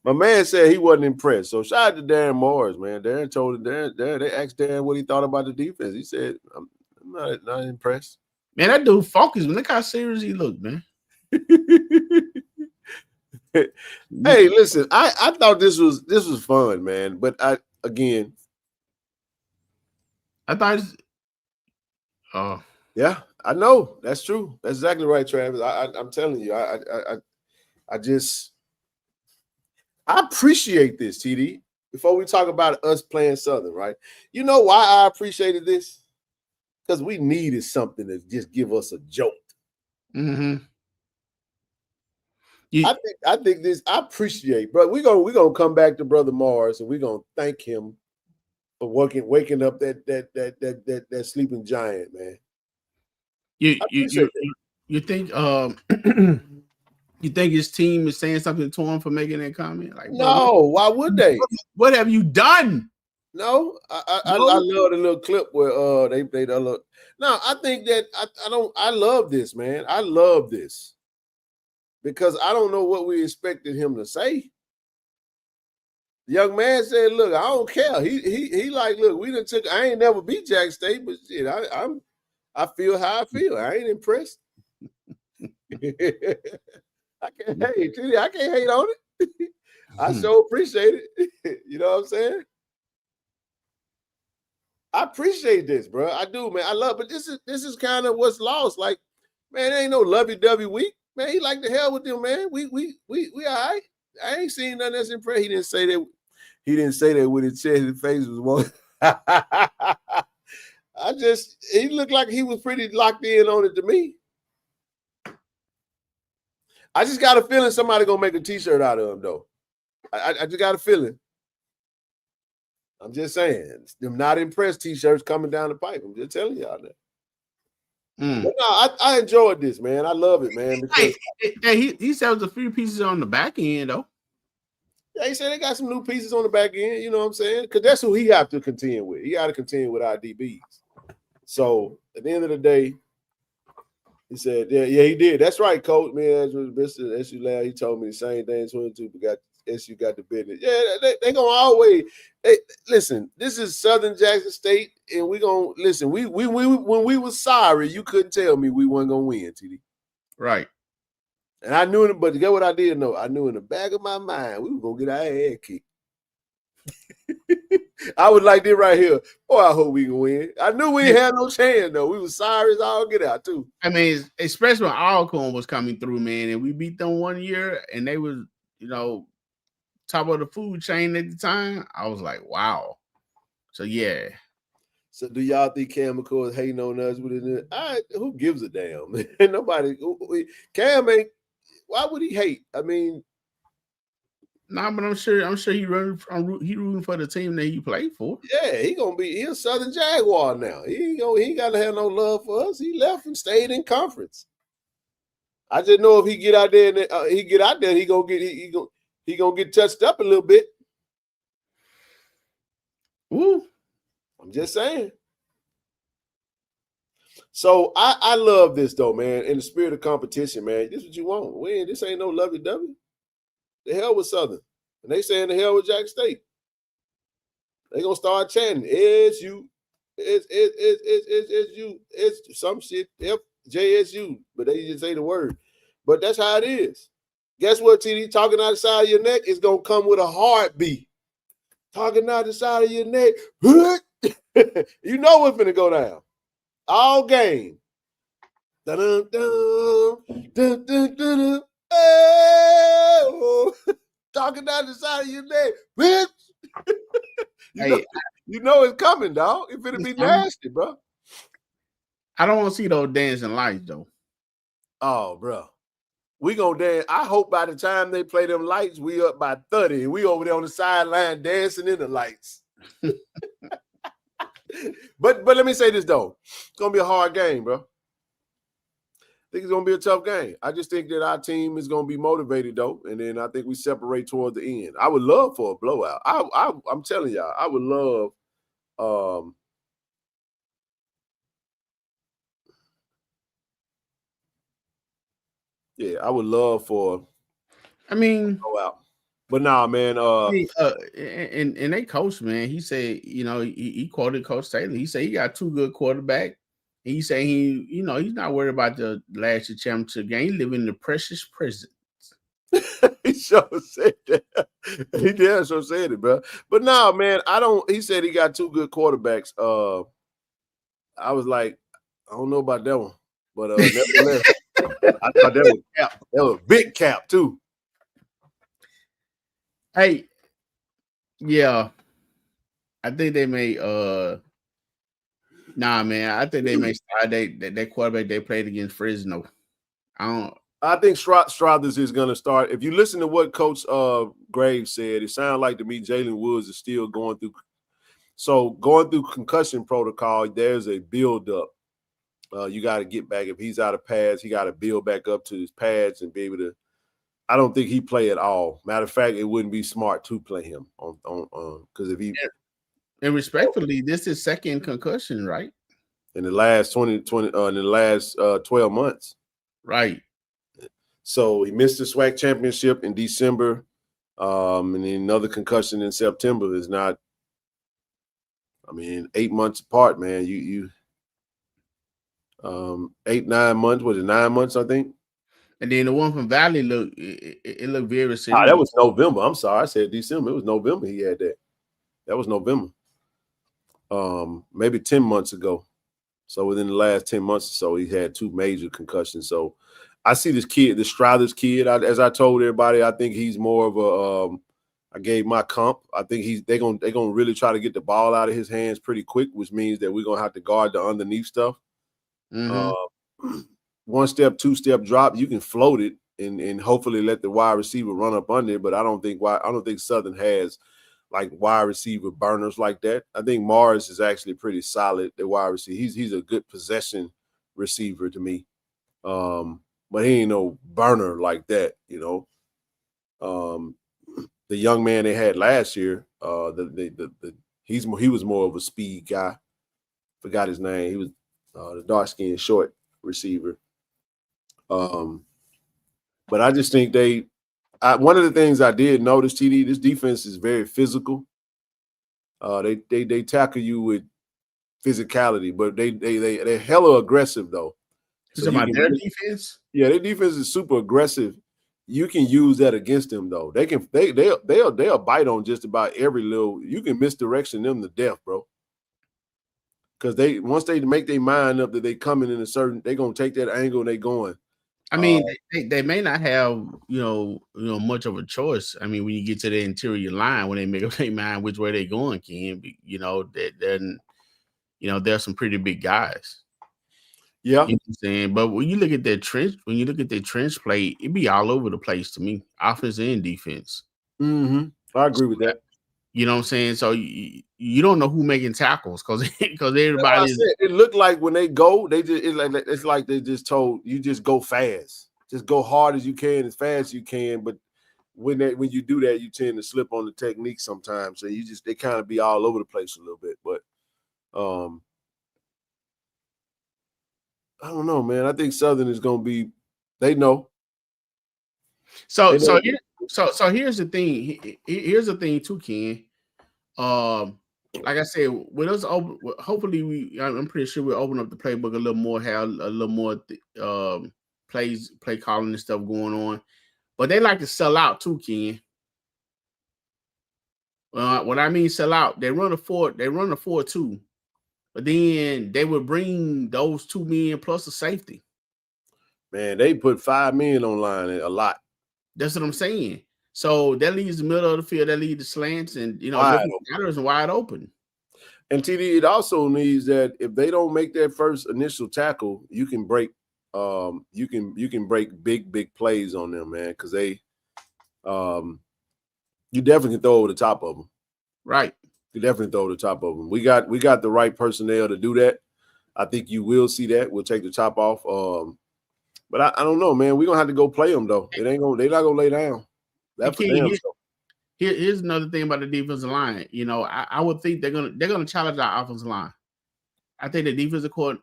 My man said he wasn't impressed. So shout out to Darren Morris, man. Darren told Darren, they asked Darren what he thought about the defense. He said, I'm not impressed. Man, that dude focused. Look how serious he looked, man. Hey, listen, I thought this was fun, man. But I thought yeah, I know. That's true. That's exactly right, Travis. I'm telling you, I appreciate this, TD. Before we talk about us playing Southern, right? You know why I appreciated this? Because we needed something to just give us a jolt. Mm-hmm. I think this. I appreciate, bro. We're gonna come back to Brother Mars and we're gonna thank him for waking up that sleeping giant, man. You think you think his team is saying something to him for making that comment? Like, no, why would they? What have you done? No, I love the little clip where they played a little. No, I think that I love this, man. I love this because I don't know what we expected him to say. The young man said, "Look, I don't care." He like, look, we done took. I ain't never beat Jack State, but shit, I feel how I feel. I ain't impressed. I can't hate on it. I so appreciate it. You know what I'm saying? I appreciate this, bro. I do, man. I love, but this is kind of what's lost. Like, man, there ain't no lovey-dovey week. Man, he like the hell with them, man. We all right. I ain't seen nothing that's impressed. He didn't say that. He didn't say that with his chest. His face was one. He looked like he was pretty locked in on it to me. I just got a feeling somebody gonna make a t-shirt out of him, though. I just got a feeling. I'm just saying, them not impressed t-shirts coming down the pipe. I'm just telling y'all that. But no, I enjoyed this, man. I love it, man. Because he sells a few pieces on the back end, though. Yeah, he said they got some new pieces on the back end. You know what I'm saying? Because that's who he have to contend with. He got to contend with our DBs. So at the end of the day, he said, yeah, he did. That's right, coach. Man, SU lad, he told me the same thing. 22, but SU got the business. Yeah, they gonna always. Listen, this is Southern Jackson State, and we gonna listen. We when we was sorry, you couldn't tell me we wasn't gonna win, TD. Right. And I knew it, but get what I did know. I knew in the back of my mind we were gonna get our head kicked. I was like this right here. Boy, I hope we can win. I knew we had no chance though. We was sorry as all get out too. I mean, especially when Alcorn was coming through, man, and we beat them one year, and they was, top of the food chain at the time. I was like, wow. So yeah. So do y'all think Cam McCoy is hating on us with it? Who gives a damn? Nobody. Cam ain't. Why would he hate? I mean, but I'm sure he rooting for the team that he played for. Yeah, he's a Southern Jaguar now. He ain't got to have no love for us. He left and stayed in conference. I just know if he get out there and he gonna get touched up a little bit. Ooh. I'm just saying. So I love this though, man. In the spirit of competition, man. This is what you want. Win. This ain't no lovey-dovey. The hell with Southern. And they saying the hell with Jack State. They gonna start chanting, it's you, it's you, it's some shit, JSU, but they just say the word. But that's how it is. Guess what, TD? Talking out the side of your neck is gonna come with a heartbeat. Talking out the side of your neck, you know what's gonna go down. All game. Dun-dun-dun, dun-dun-dun-dun. Oh, talking down the side of your neck, bitch. You know it's coming, dog. It's gonna be nasty, bro. I don't want to see those dancing lights, though. Oh, bro. We gonna dance. I hope by the time they play them lights, we up by 30. We over there on the sideline dancing in the lights. But let me say this, though. It's gonna be a hard game, bro. I think it's gonna be a tough game. I just think that our team is gonna be motivated though, and then I think we separate toward the end. I would love for a blowout. I'm telling y'all, I would love. Yeah, I would love for. I mean, blowout. But nah, man. And they coach, man. He said, you know, he quoted Coach Taylor. He said he got 2 good quarterbacks. And he said he's not worried about the last year championship game. He live in the precious present. He sure said that. He did so said it, bro. But nah, man, he said he got 2 good quarterbacks. I was like, I don't know about that one. But nevertheless, I thought that was cap. That was a big cap, too. Hey, yeah. I think they may nah, man. I think they may start that quarterback they played against Fresno. I think Strothers is going to start. If you listen to what Coach Graves said, it sounded like to me Jalen Woods is still going through. So going through concussion protocol, there's a build-up. You got to get back. If he's out of pads, he got to build back up to his pads and be able to. I don't think he play at all. Matter of fact, it wouldn't be smart to play him on because if he. And respectfully, this is second concussion, right? In the last 12 months. Right. So he missed the SWAC championship in December. And then another concussion in September is not, 8 months apart, man. You 8, 9 months, was it 9 months, I think? And then the one from Valley looked very serious. That was November. I'm sorry, I said December. It was November he had that. That was November. Maybe 10 months ago. So within the last 10 months or so, he had 2 major concussions. So I see this kid, the Strothers kid, as I told everybody, I think he's more of a I gave my comp. I think they're gonna really try to get the ball out of his hands pretty quick, which means that we're gonna have to guard the underneath stuff. Mm-hmm. 1 step, 2 step drop, you can float it and hopefully let the wide receiver run up under it. But I don't think Southern has like wide receiver burners like that. I think Morris is actually pretty solid. The wide receiver, he's a good possession receiver to me, but he ain't no burner like that. The young man they had last year, he was more of a speed guy. Forgot his name. He was the dark skinned short receiver. But I just think one of the things I did notice, TD, this defense is very physical. They tackle you with physicality, but they're hella aggressive though. So about their defense? Yeah, their defense is super aggressive. You can use that against them though. They'll bite on just about every little. You can misdirection them to death, bro. Because once they make their mind up that they coming in a certain, they're gonna take that angle and they going. They may not have much of a choice. When you get to the interior line, when they make up their mind which way they going, Ken, there's some pretty big guys. Yeah, you know what I'm saying. But when you look at their trench play, it be all over the place to me, offense and defense. Mm-hmm. I agree with that. You know what I'm saying? So you don't know who making tackles because everybody. It looked like when they go, it's like they just told you just go fast, just go hard as you can, as fast as you can. But when you do that, you tend to slip on the technique sometimes. So they kind of be all over the place a little bit. But I don't know, man. I think Southern is going to be. They know. So here's the thing. Here's the thing too, Ken. Like I said, with us open, hopefully I'm pretty sure we'll open up the playbook a little more, have a little more play calling and stuff going on. But they like to sell out too, Ken. What I mean sell out, they run a 4-2, but then they would bring those 2 men plus a safety. Man, they put 5 men online a lot. That's what I'm saying. So that leaves the middle of the field, that leaves the slants, and wide open. And TD, it also needs that if they don't make that first initial tackle, you can break you can break big plays on them, man, because they you definitely can throw over the top of them. Right. You definitely throw over the top of them. We got the right personnel to do that. I think you will see that. We'll take the top off. But I don't know, man. We're gonna have to go play them though. They're not gonna lay down. That's for them. Here's another thing about the defensive line. You know, I would think they're gonna challenge our offensive line. I think the defensive coach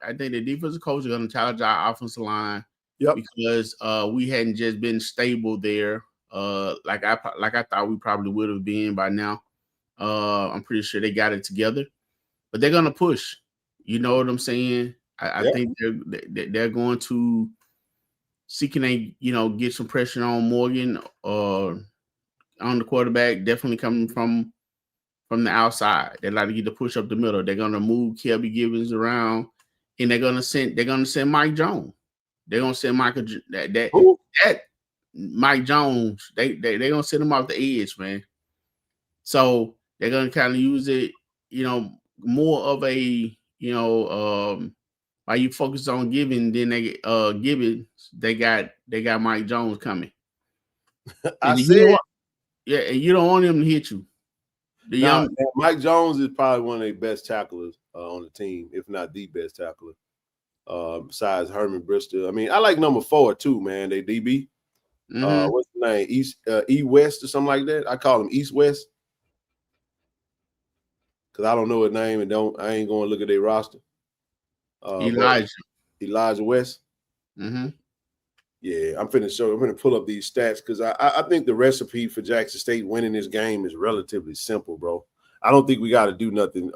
are gonna challenge our offensive line. Yep. Because we hadn't just been stable there. Like I thought we probably would have been by now. I'm pretty sure they got it together, but they're gonna push. You know what I'm saying? I think they're going to get some pressure on Morgan or on the quarterback. Definitely coming from the outside. They like to get the push up the middle. They're gonna move Kelby Gibbons around, and they're gonna send Mike Jones. They're gonna send that Mike Jones. They gonna send him off the edge, man. So they're gonna kind of use it, more of a, while you focus on Gibbons, then they got Mike Jones coming. And you don't want him to hit you. Mike Jones is probably one of the best tacklers on the team, if not the best tackler. Besides Herman Bristol. I mean, I like number 4 too, man. They DB. Mm-hmm. What's the name? E West or something like that. I call him East West because I don't know his name and I ain't going to look at their roster. Elijah West. Mm-hmm. Yeah, I'm finna pull up these stats because I think the recipe for Jackson State winning this game is relatively simple, bro. I don't think we got to do nothing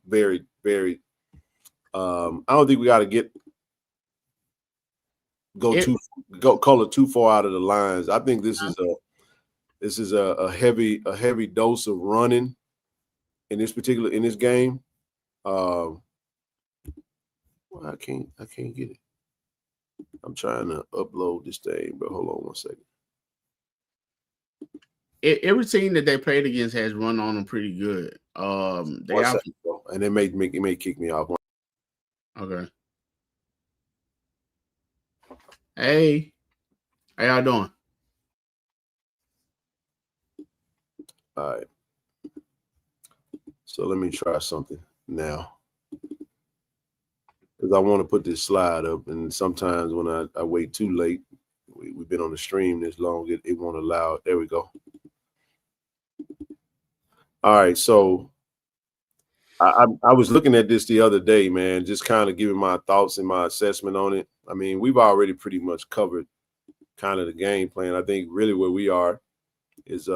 very, very. I don't think we got to call it too far out of the lines. I think this is a heavy dose of running in this game. Well, I can't get it. I'm trying to upload this thing, but hold on one second. Every team that they played against has run on them pretty good. And they may kick me off. Okay. Hey, how y'all doing? All right. So let me try something now. Because I want to put this slide up, and sometimes when I wait too late, we've been on the stream this long, it won't allow. There we go. All right, so I was looking at this the other day, man, just kind of giving my thoughts and my assessment on it. I mean, we've already pretty much covered kind of the game plan. I think really where we are is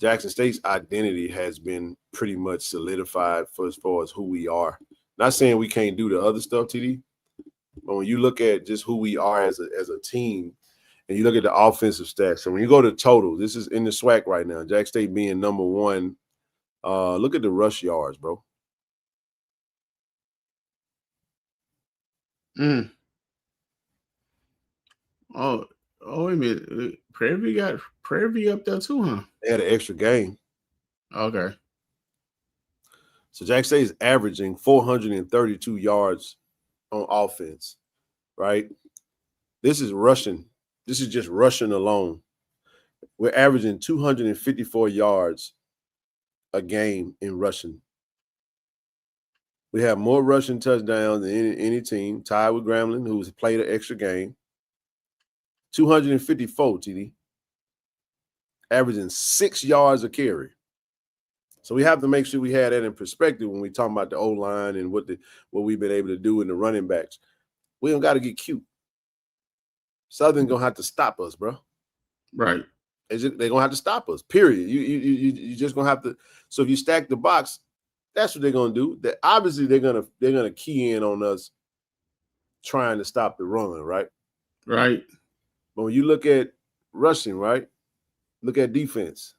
Jackson State's identity has been pretty much solidified as far as who we are. Not saying we can't do the other stuff, TD, but when you look at just who we are as a team, and you look at the offensive stats, so when you go to total, this is in the SWAC right now, Jack State being number 1. Look at the rush yards, bro. Oh, wait a minute. Prairie got Prairie up there too, huh? They had an extra game. Okay. So Jack State is averaging 432 yards on offense, right? This is rushing. This is just rushing alone. We're averaging 254 yards a game in rushing. We have more rushing touchdowns than any team, tied with Grambling, who's played an extra game. 254, TD. Averaging 6 yards a carry. So we have to make sure we have that in perspective when we talk about the O-line and what we've been able to do in the running backs. We don't got to get cute. Southern gonna have to stop us, bro. Right. They're gonna have to stop us. Period. You just gonna have to. So if you stack the box, that's what they're gonna do. That obviously they're gonna key in on us trying to stop the run, right? Right. But when you look at rushing, right? Look at defense.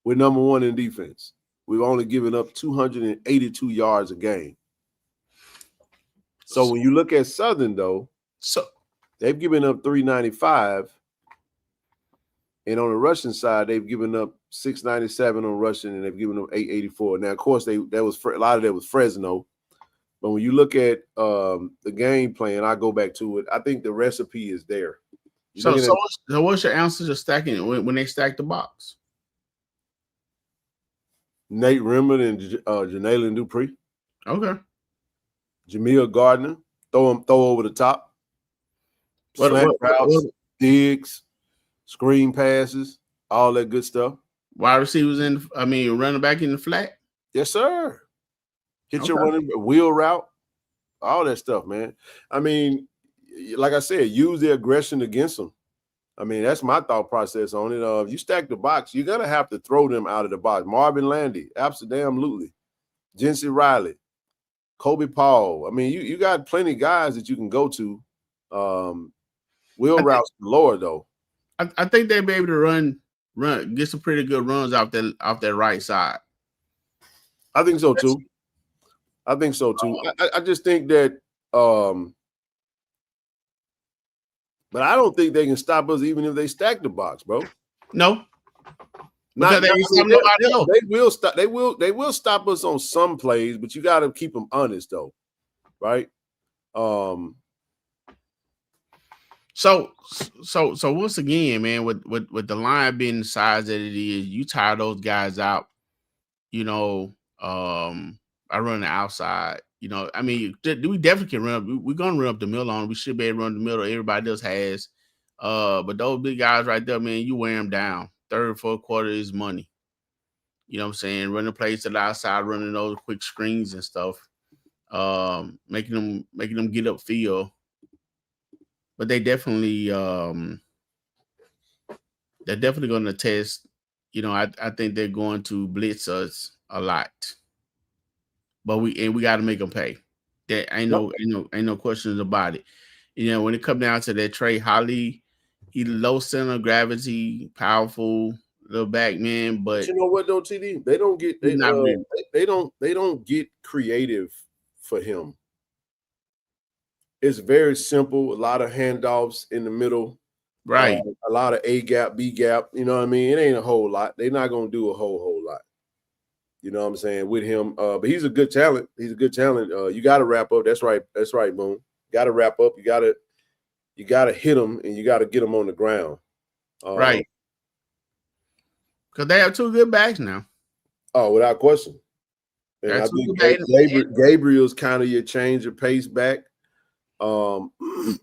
We're number one in defense. We've only given up 282 yards a game. So when you look at Southern, though, they've given up 395. And on the rushing side, they've given up 697 on rushing, and they've given up 884. Now, of course, a lot of that was Fresno. But when you look at the game plan, I go back to it. I think the recipe is there. So what's your answer to stacking when they stack the box? Nate Rimmer and Janalen Dupree. Okay. Jameel Gardner, throw over the top. Slant routes, digs, screen passes, all that good stuff. Wide receivers running back in the flat. Yes, sir. Hit your running wheel route, all that stuff, man. I mean, like I said, use the aggression against them. I mean, that's my thought process on it. If you stack the box, you're gonna have to throw them out of the box. Marvin Landy, absolutely. Jency Riley, Kobe Paul. I mean, you got plenty of guys that you can go to. Wheel routes galore, though. I think they'll be able to get some pretty good runs off that right side. I think so too. I just think that, but I don't think they can stop us even if they stack the box, bro. No, they will stop. They will stop us on some plays, but you got to keep them honest, though, right? So once again, man, with the line being the size that it is, you tire those guys out. I run the outside. I mean, we definitely can run. We're gonna run up the middle on them. We should be able to run the middle. Everybody else has. But those big guys right there, man, you wear them down. Third, fourth quarter is money. You know what I'm saying? Running plays to the outside, running those quick screens and stuff. Making them get upfield. But they definitely they're definitely going to test. I think they're going to blitz us a lot. But we got to make them pay. There ain't no questions about it. When it comes down to that Trey Holly, he low center of gravity, powerful little back man. But you know what though, TD? They don't get creative for him. It's very simple. A lot of handoffs in the middle. Right. A lot of A gap, B gap. You know what I mean? It ain't a whole lot. They're not going to do a whole lot. You know what I'm saying, with him. But he's a good talent. You got to wrap up. That's right, Boone. Got to wrap up. You got to hit him, and you got to get him on the ground. Right. Because they have two good backs now. Oh, without question. And I think Gabriel's kind of your change of pace back. And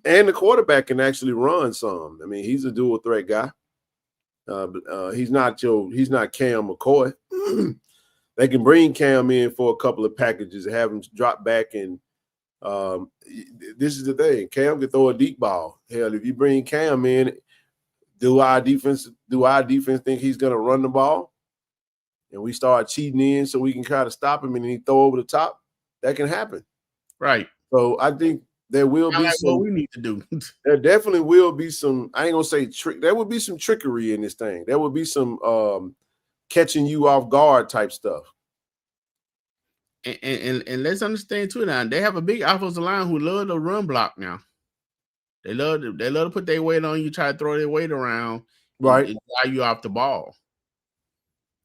the quarterback can actually run some. I mean, he's a dual threat guy. He's not Cam McCoy. They can bring Cam in for a couple of packages and have him drop back. And this is the thing: Cam can throw a deep ball. Hell, if you bring Cam in, do our defense think he's going to run the ball? And we start cheating in so we can try to stop him and he throw over the top? That can happen. Right. So I think there will be what we need to do. There definitely will be some. I ain't gonna say trick. There will be some trickery in this thing. There will be some catching you off guard type stuff. And let's understand too now. They have a big offensive line who love to run block now. They love to put their weight on you, try to throw their weight around, right, and fly you off the ball.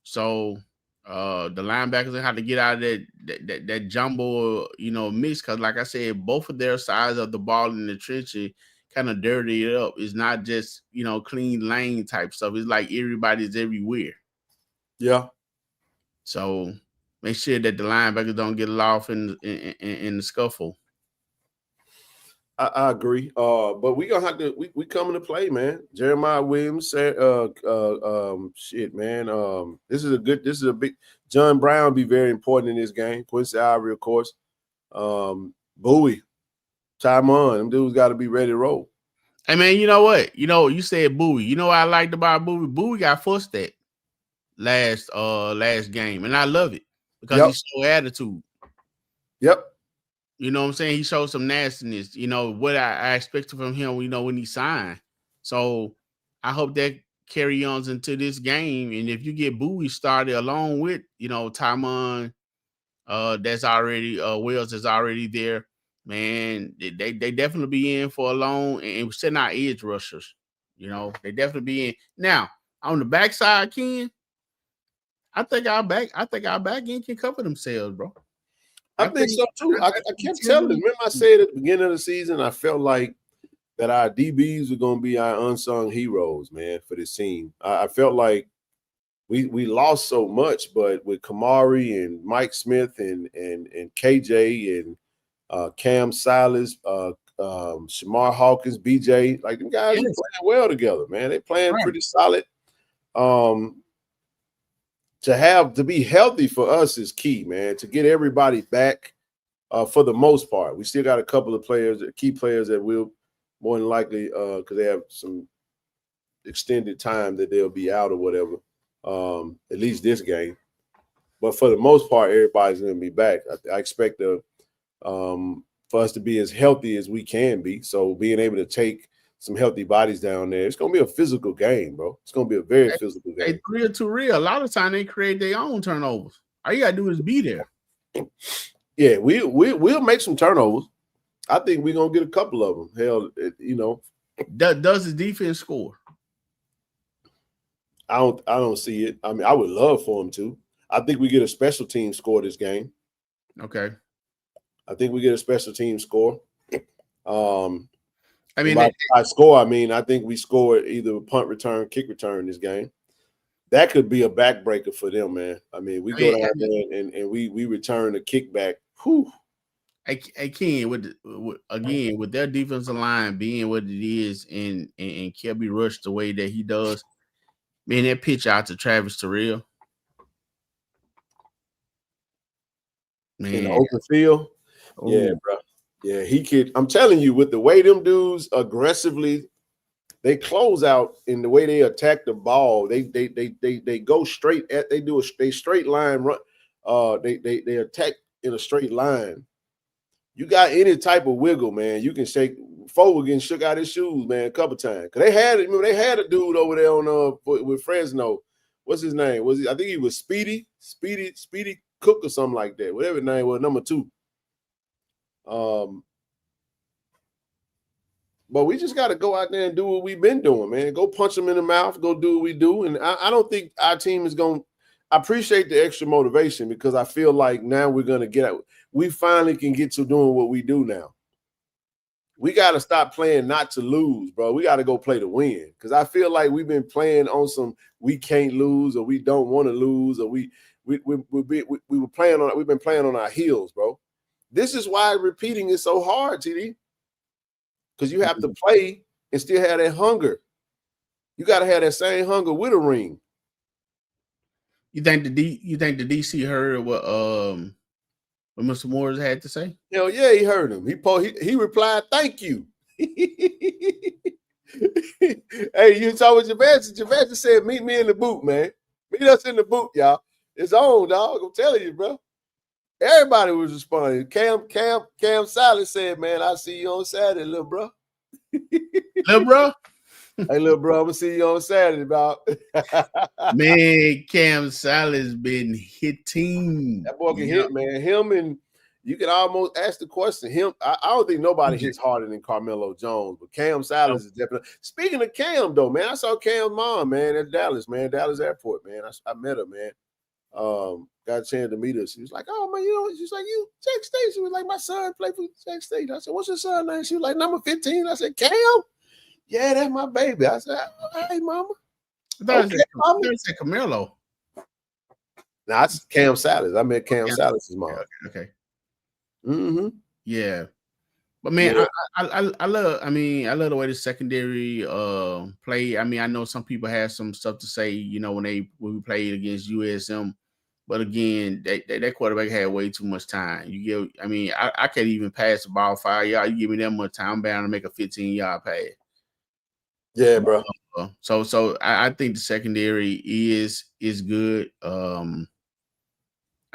So the linebackers have to get out of that jumbo, mix, because like I said, both of their sides of the ball in the trenches kind of dirty it up. It's not just clean lane type stuff. It's like everybody's everywhere. Yeah. So make sure that the linebackers don't get lost in the scuffle. I agree. But we gonna have to we coming to play, man. Jeremiah Williams said, shit, man. This is a big John Brown be very important in this game. Quincy Ivory, of course. Bowie Time on. Them dudes got to be ready to roll. Hey, man, you know what? You said Bowie. You know what I liked about Bowie? Bowie got fussed at last game, and I love it because he showed attitude. Yep. You know what I'm saying? He showed some nastiness. What I expected from him, when he signed. So I hope that carry on into this game. And if you get Bowie started along with, Tymon, that's already Wells is already there, man, they definitely be in for a long, and we're setting our edge rushers. They definitely be in. Now, on the backside, Ken, I think our back end can cover themselves, bro. I think so too. I kept telling them. Remember I said at the beginning of the season, I felt like that our DBs were going to be our unsung heroes, man, for this team. I felt like we lost so much, but with Kamari and Mike Smith and KJ and Cam Silas, Shamar Hawkins, BJ, like them guys are playing well together, man. They playing pretty solid. To be healthy for us is key, man. To get everybody back for the most part. We still got a couple of players, key players that will more than likely because they have some extended time that they'll be out or whatever. At least this game. But for the most part, everybody's going to be back. I expect for us to be as healthy as we can be. So being able to take some healthy bodies down there, it's going to be a physical game, bro. It's going to be a very physical game. Hey, real to real. A lot of time they create their own turnovers. All you got to do is be there. Yeah, we'll make some turnovers. I think we're going to get a couple of them. Hell, Does the defense score? I don't see it. I mean, I would love for them to. I think we get a special team score this game. Okay. I think we get a special team score. I mean, I think we score either a punt return, kick return this game. That could be a backbreaker for them, man. I mean, we go down there and we return a kickback. Whew. I can't with their defensive line being what it is and Kelby Rush the way that he does. Man, that pitch out to Travis Terrell. Man. In the open field. Ooh. Yeah, bro. Yeah, he could. I'm telling you, with the way them dudes aggressively, they close out in the way they attack the ball. They go straight at. They straight line run. They attack in a straight line. You got any type of wiggle, man. You can shake. Fogle getting shook out his shoes, man, a couple times. Cause they had a dude over there on with Fresno. What's his name? I think he was Speedy Cook or something like that. Whatever his name was, number 2. But we just got to go out there and do what we've been doing, man. Go punch them in the mouth, go do what we do. And I don't think our team is going to – I appreciate the extra motivation because I feel like now we're going to get out. We finally can get to doing what we do now. We got to stop playing not to lose, bro. We got to go play to win because I feel like we've been playing on some we can't lose or we don't want to lose or we've been playing on our heels, bro. This is why repeating is so hard, TD. Because you have to play and still have that hunger. You got to have that same hunger with a ring. You think the DC heard what Mr. Morris had to say? Hell yeah, he heard him. He replied, "Thank you." Hey, you saw what Javante said. Meet me in the booth, man. Meet us in the booth, y'all. It's on, dog. I'm telling you, bro. Everybody was responding. Cam Silas said, "Man, I'll see you on Saturday, little bro." Little bro? Hey, little bro, I'm gonna see you on Saturday, dog. Man, Cam Silas been hitting. That boy can hit, man. Him and you can almost ask the question. I don't think nobody hits harder than Carmelo Jones, but Cam Silas is definitely. Speaking of Cam, though, man, I saw Cam's mom, man, at Dallas, man, Dallas Airport, man. I met her, man. Got a chance to meet her. She was like, "Oh man, she's like, you Jack State." She was like, "My son played for Jack State." I said, "What's your son name?" She was like, "Number 15." I said, "Cam." "Yeah, that's my baby." I said, "Hey, mama." I said Camilo. Nah, it's Cam Silas. I met Cam Silas' mom. Okay. Mm-hmm. Yeah. But man, yeah. I love the way the secondary play. I mean, I know some people have some stuff to say, when we played against USM But again, that quarterback had way too much time. I can't even pass the ball 5 yards. You give me that much time, I'm bound to make a 15-yard pass. Yeah, bro. So I think the secondary is good. I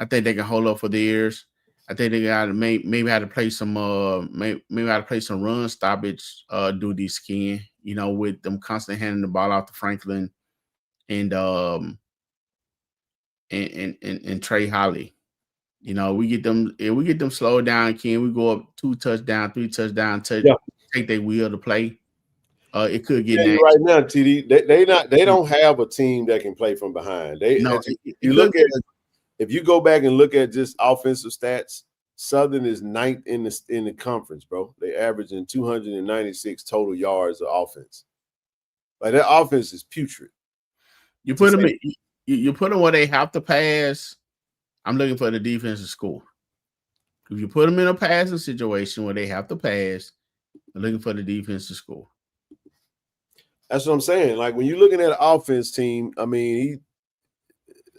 think they can hold up for theirs. I think they got to maybe have to play some maybe have to play some run stoppage duty skin, with them constantly handing the ball off to Franklin and Trey Holly. We get them slowed down, Ken. We go up 2 touchdown, 3 touchdown, take their wheel to play. It could get nasty. Right now, TD, they don't have a team that can play from behind. If you go back and look at just offensive stats, Southern is 9th in the conference, bro. They averaging 296 total yards of offense. Like that offense is putrid. You put them where they have to pass. I'm looking for the defense to score. If you put them in a passing situation where they have to pass, I'm looking for the defense to score. That's what I'm saying. Like when you're looking at an offense team, I mean,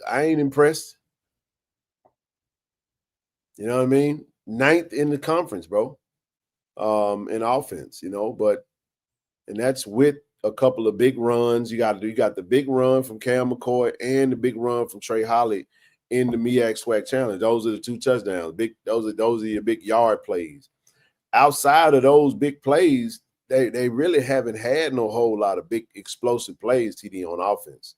I ain't impressed. You know what I mean? 9th in the conference, bro. In offense, and that's with a couple of big runs. You got the big run from Cam McCoy and the big run from Trey Holly in the MEAC SWAC challenge. Those are the 2 touchdowns. Those are your big yard plays. Outside of those big plays, they really haven't had no whole lot of big explosive plays, TD, on offense.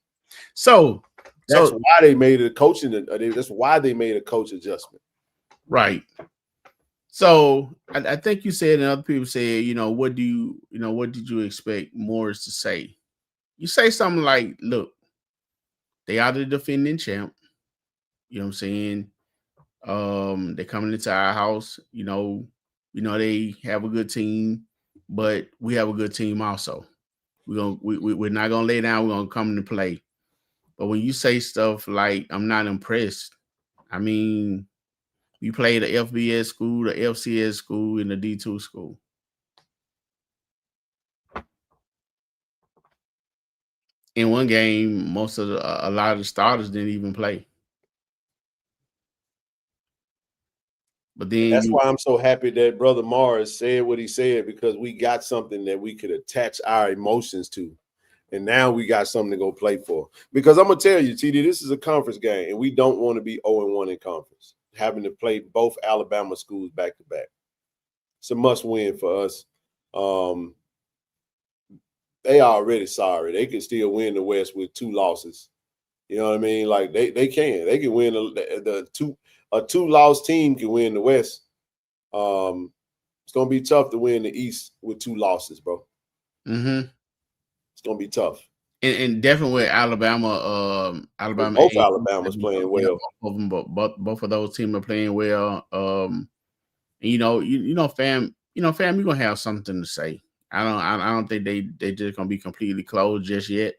So that's why they made a coaching. That's why they made a coach adjustment. Right. So I think you said, and other people said, what did you expect Morris to say? You say something like, look, they are the defending champ. You know what I'm saying? They're coming into our house. They have a good team, but we have a good team also. We're not gonna lay down. We're gonna come to play. But when you say stuff like, I'm not impressed, I mean, you play the FBS school, the FCS school, and the D2 school. In one game, a lot of the starters didn't even play. But then that's why I'm so happy that Brother Morris said what he said, because we got something that we could attach our emotions to. And now we got something to go play for. Because I'm going to tell you, TD, this is a conference game, and we don't want to be 0-1 in conference, having to play both Alabama schools back-to-back. It's a must-win for us. They are already sorry. They can still win the West with 2 losses. You know what I mean? Like, they can. They can win a 2-loss team can win the West. It's going to be tough to win the East with 2 losses, bro. Mm-hmm. It's going to be tough. And definitely with Alabama. Both Alabama's playing well. Both of those teams are playing well. Fam, you're gonna have something to say. I don't think they just gonna be completely closed just yet.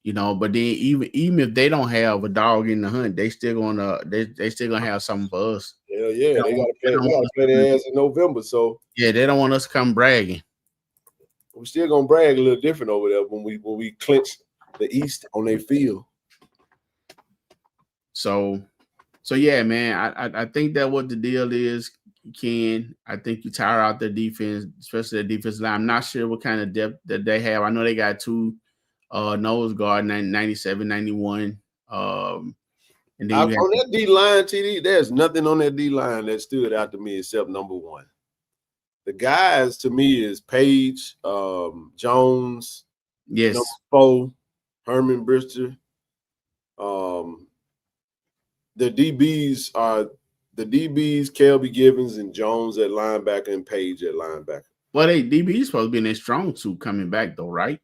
But then even if they don't have a dog in the hunt, they still gonna have something for us. Hell yeah, they gotta play their ass in November. So yeah, they don't want us to come bragging. We're still gonna brag a little different over there when we clinch the East on their field. So yeah, man. I think that what the deal is, Ken. I think you tire out their defense, especially their defensive line. I'm not sure what kind of depth that they have. I know they got 2 nose guard, 97, 91. And then on that D line, TD, there's nothing on that D line that stood out to me except number 1. The guys to me is Page, Jones, yes, number 4, Herman Brister. The DBs are Kelby Givens and Jones at linebacker and Page at linebacker. Well, they DBs supposed to be in their strong suit coming back though, right?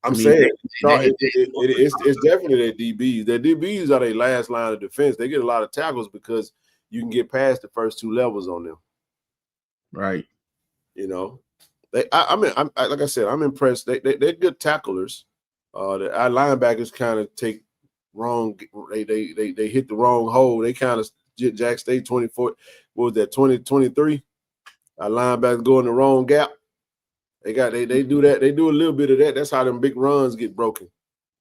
I'm saying it's definitely their DBs. Their DBs are their last line of defense. They get a lot of tackles because you can get past the first 2 levels on them. Right. Like I said, I'm impressed. They're good tacklers. Our linebackers kind of take wrong. They hit the wrong hole. They kind of Jack State 24. What was that? 2023. Our linebackers go in the wrong gap. They do that. They do a little bit of that. That's how them big runs get broken.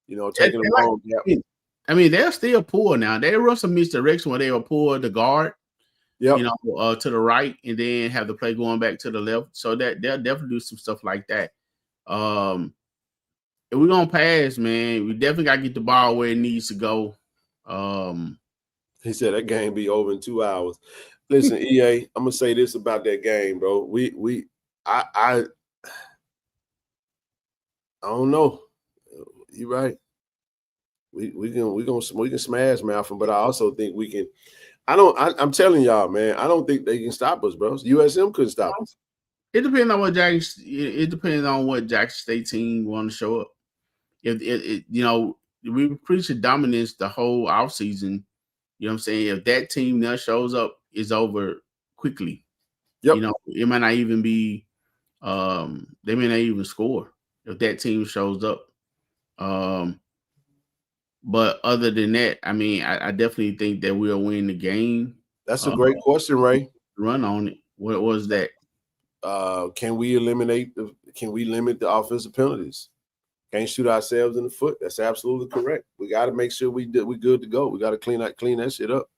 Taking the wrong gap. I mean, they're still poor now. They run some misdirection where they will pull the guard, Yep. you know, to the right, and then have the play going back to the left. So that they'll definitely do some stuff like that. If we're gonna pass, man, we definitely gotta get the ball where it needs to go. He said that game be over in 2 hours. Listen, EA, I'm gonna say this about that game, bro. I don't know. You're right. We can smash Malcolm, but I also think we can. I'm telling y'all, man. I don't think they can stop us, bro. USM couldn't stop us. It depends on what it depends on what Jackson State team want to show up. If you know, we preach dominance the whole offseason. You know what I'm saying? If that team that shows up is over quickly, yep. You know, it might not even be they may not even score if that team shows up. But other than that, I mean, I definitely think that we'll win the game. That's a great question, Ray. Run on it. What was that? Can we limit the offensive penalties? Can't shoot ourselves in the foot. That's absolutely correct. We got to make sure we good to go. We got to clean that shit up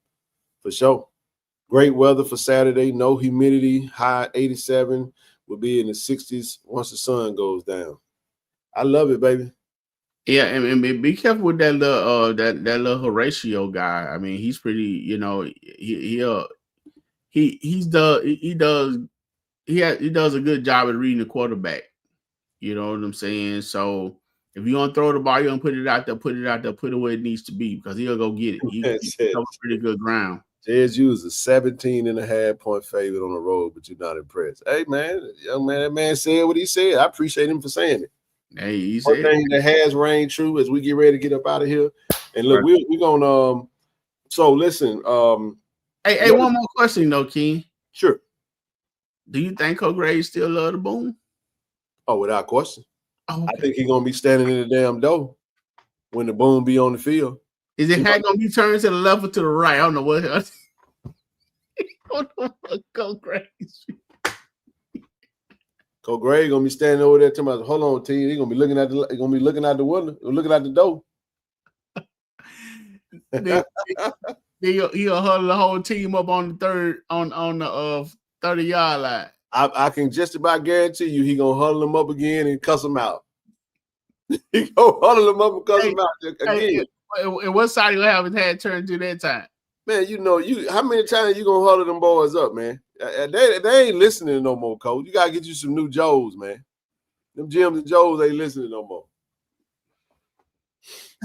for sure. Great weather for Saturday. No humidity. High 87. We'll be in the 60s once the sun goes down. I love it, baby. Yeah, and be careful with that little that little Horatio guy. I mean, he's pretty. You know, he does a good job at reading the quarterback. You know what I'm saying? So if you're gonna throw the ball, you're gonna put it out there, put it where it needs to be, because he'll go get it. He's covered pretty good ground. JSU is a 17.5-point favorite on the road, but you're not impressed. Hey, man, young man, that man said what he said. I appreciate him for saying it. Hey, he one said thing that has reigned true as we get ready to get up out of here. And look, we're gonna so listen. Hey, one more question though, King. Sure. Do you think O'Grady still love the boom? Oh, without question. Oh, okay. I think he's gonna be standing in the damn door when the boom be on the field. Is it gonna be turned to the left or to the right? I don't know what. Go crazy. O'Grady gonna be standing over there to my hold on, team. He's gonna be looking at the window, looking at the door. He'll huddle the whole team up on the 30-yard line. I can just about guarantee you he gonna huddle them up again and cuss them out. He gonna huddle them up and cuss them out again. And what side you have his head turned to that time? Man, you know, how many times you gonna huddle them boys up, man? They ain't listening no more, coach. You gotta get you some new Joes, man. Them Jims and Joes ain't listening no more.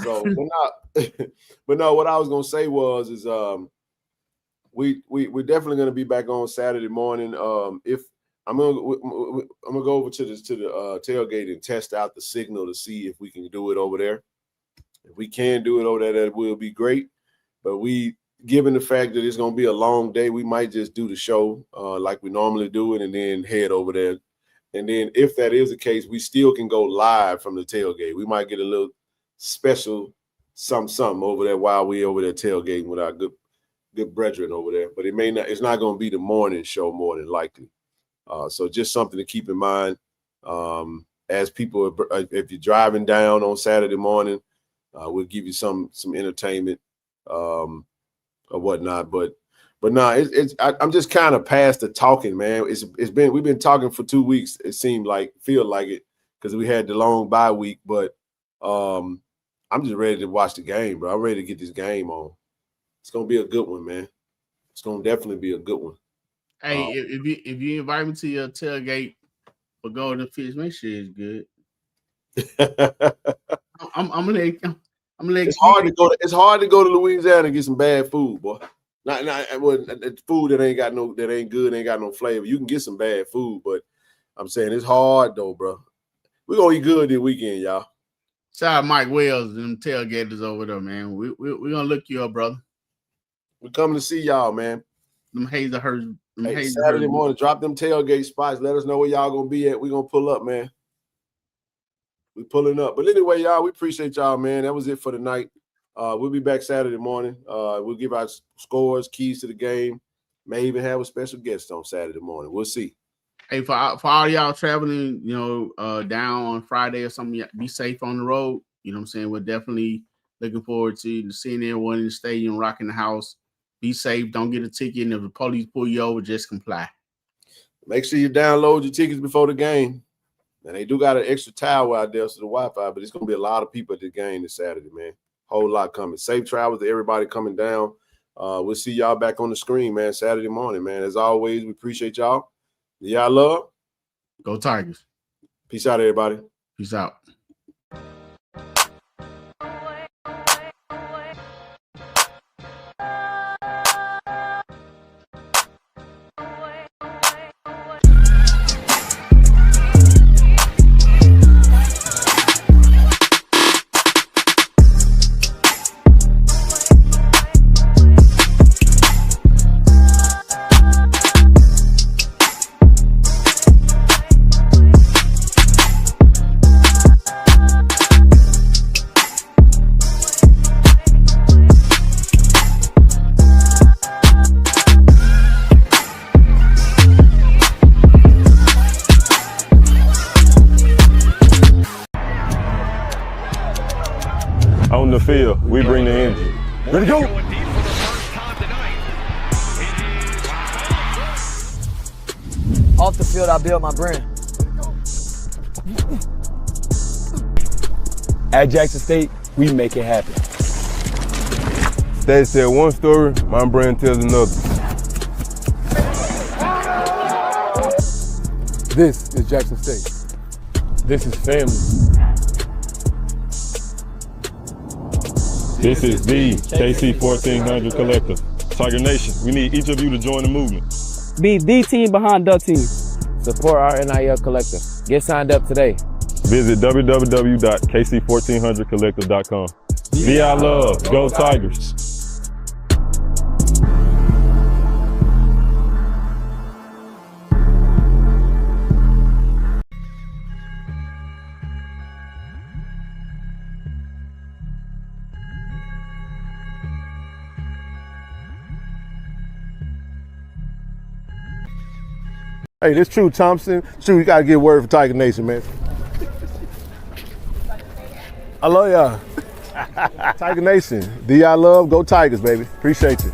So, but no, what I was gonna say is we're definitely gonna be back on Saturday morning. If I'm gonna go over to the tailgate and test out the signal to see if we can do it over there. If we can do it over there, that will be great. But given the fact that it's gonna be a long day, we might just do the show like we normally do it, and then head over there. And then if that is the case, we still can go live from the tailgate. We might get a little special something over there while we over there tailgating with our good brethren over there. But it's not going to be the morning show more than likely. So just something to keep in mind as people, if you're driving down on Saturday morning, we'll give you some entertainment or whatnot. But no, I'm just kind of past the talking, man. We've been talking for 2 weeks. It feel like it because we had the long bye week, but I'm just ready to watch the game, bro. I'm ready to get this game on. It's gonna be a good one, man. It's gonna definitely be a good one. Hey, if you invite me to your tailgate for Golden Fish, make sure it's good. I'm gonna let. It's hard to go to Louisiana and get some bad food, boy. Not food that ain't good, ain't got no flavor. You can get some bad food, but I'm saying it's hard though, bro. We're gonna eat good this weekend, y'all. Shout out Mike Wells and them tailgaters over there, man. We're gonna look you up, brother. We're coming to see y'all, man. Them Hazelhurst. Saturday morning, drop them tailgate spots. Let us know where y'all gonna be at. We're gonna pull up, man. We pulling up. But anyway, y'all, we appreciate y'all, man. That was it for the night. We'll be back Saturday morning. We'll give out scores, keys to the game. May even have a special guest on Saturday morning. We'll see. Hey, for all y'all traveling, down on Friday or something, be safe on the road. You know what I'm saying? We'll definitely Looking forward to seeing everyone in the stadium rocking the house. Be safe. Don't get a ticket. And if the police pull you over, just comply. Make sure you download your tickets before the game. And they do got an extra tower out there to the Wi-Fi, but it's going to be a lot of people at the game this Saturday, man. Whole lot coming. Safe travels to everybody coming down. We'll see y'all back on the screen, man, Saturday morning, man. As always, we appreciate y'all. Y'all love. Go Tigers. Peace out, everybody. Peace out. On the field, we bring the energy. Ready to go! Off the field, I build my brand. At Jackson State, we make it happen. State said one story, my brand tells another. This is Jackson State. This is family. This is the KC-1400 Collective. Tiger Nation, we need each of you to join the movement. Be the team behind the team. Support our NIL collective. Get signed up today. Visit www.KC1400collective.com. VI Love, Go Tigers. Hey, this True Thompson. True, you got to get word for Tiger Nation, man. I love y'all. Tiger Nation. Do y'all love? Go Tigers, baby. Appreciate you.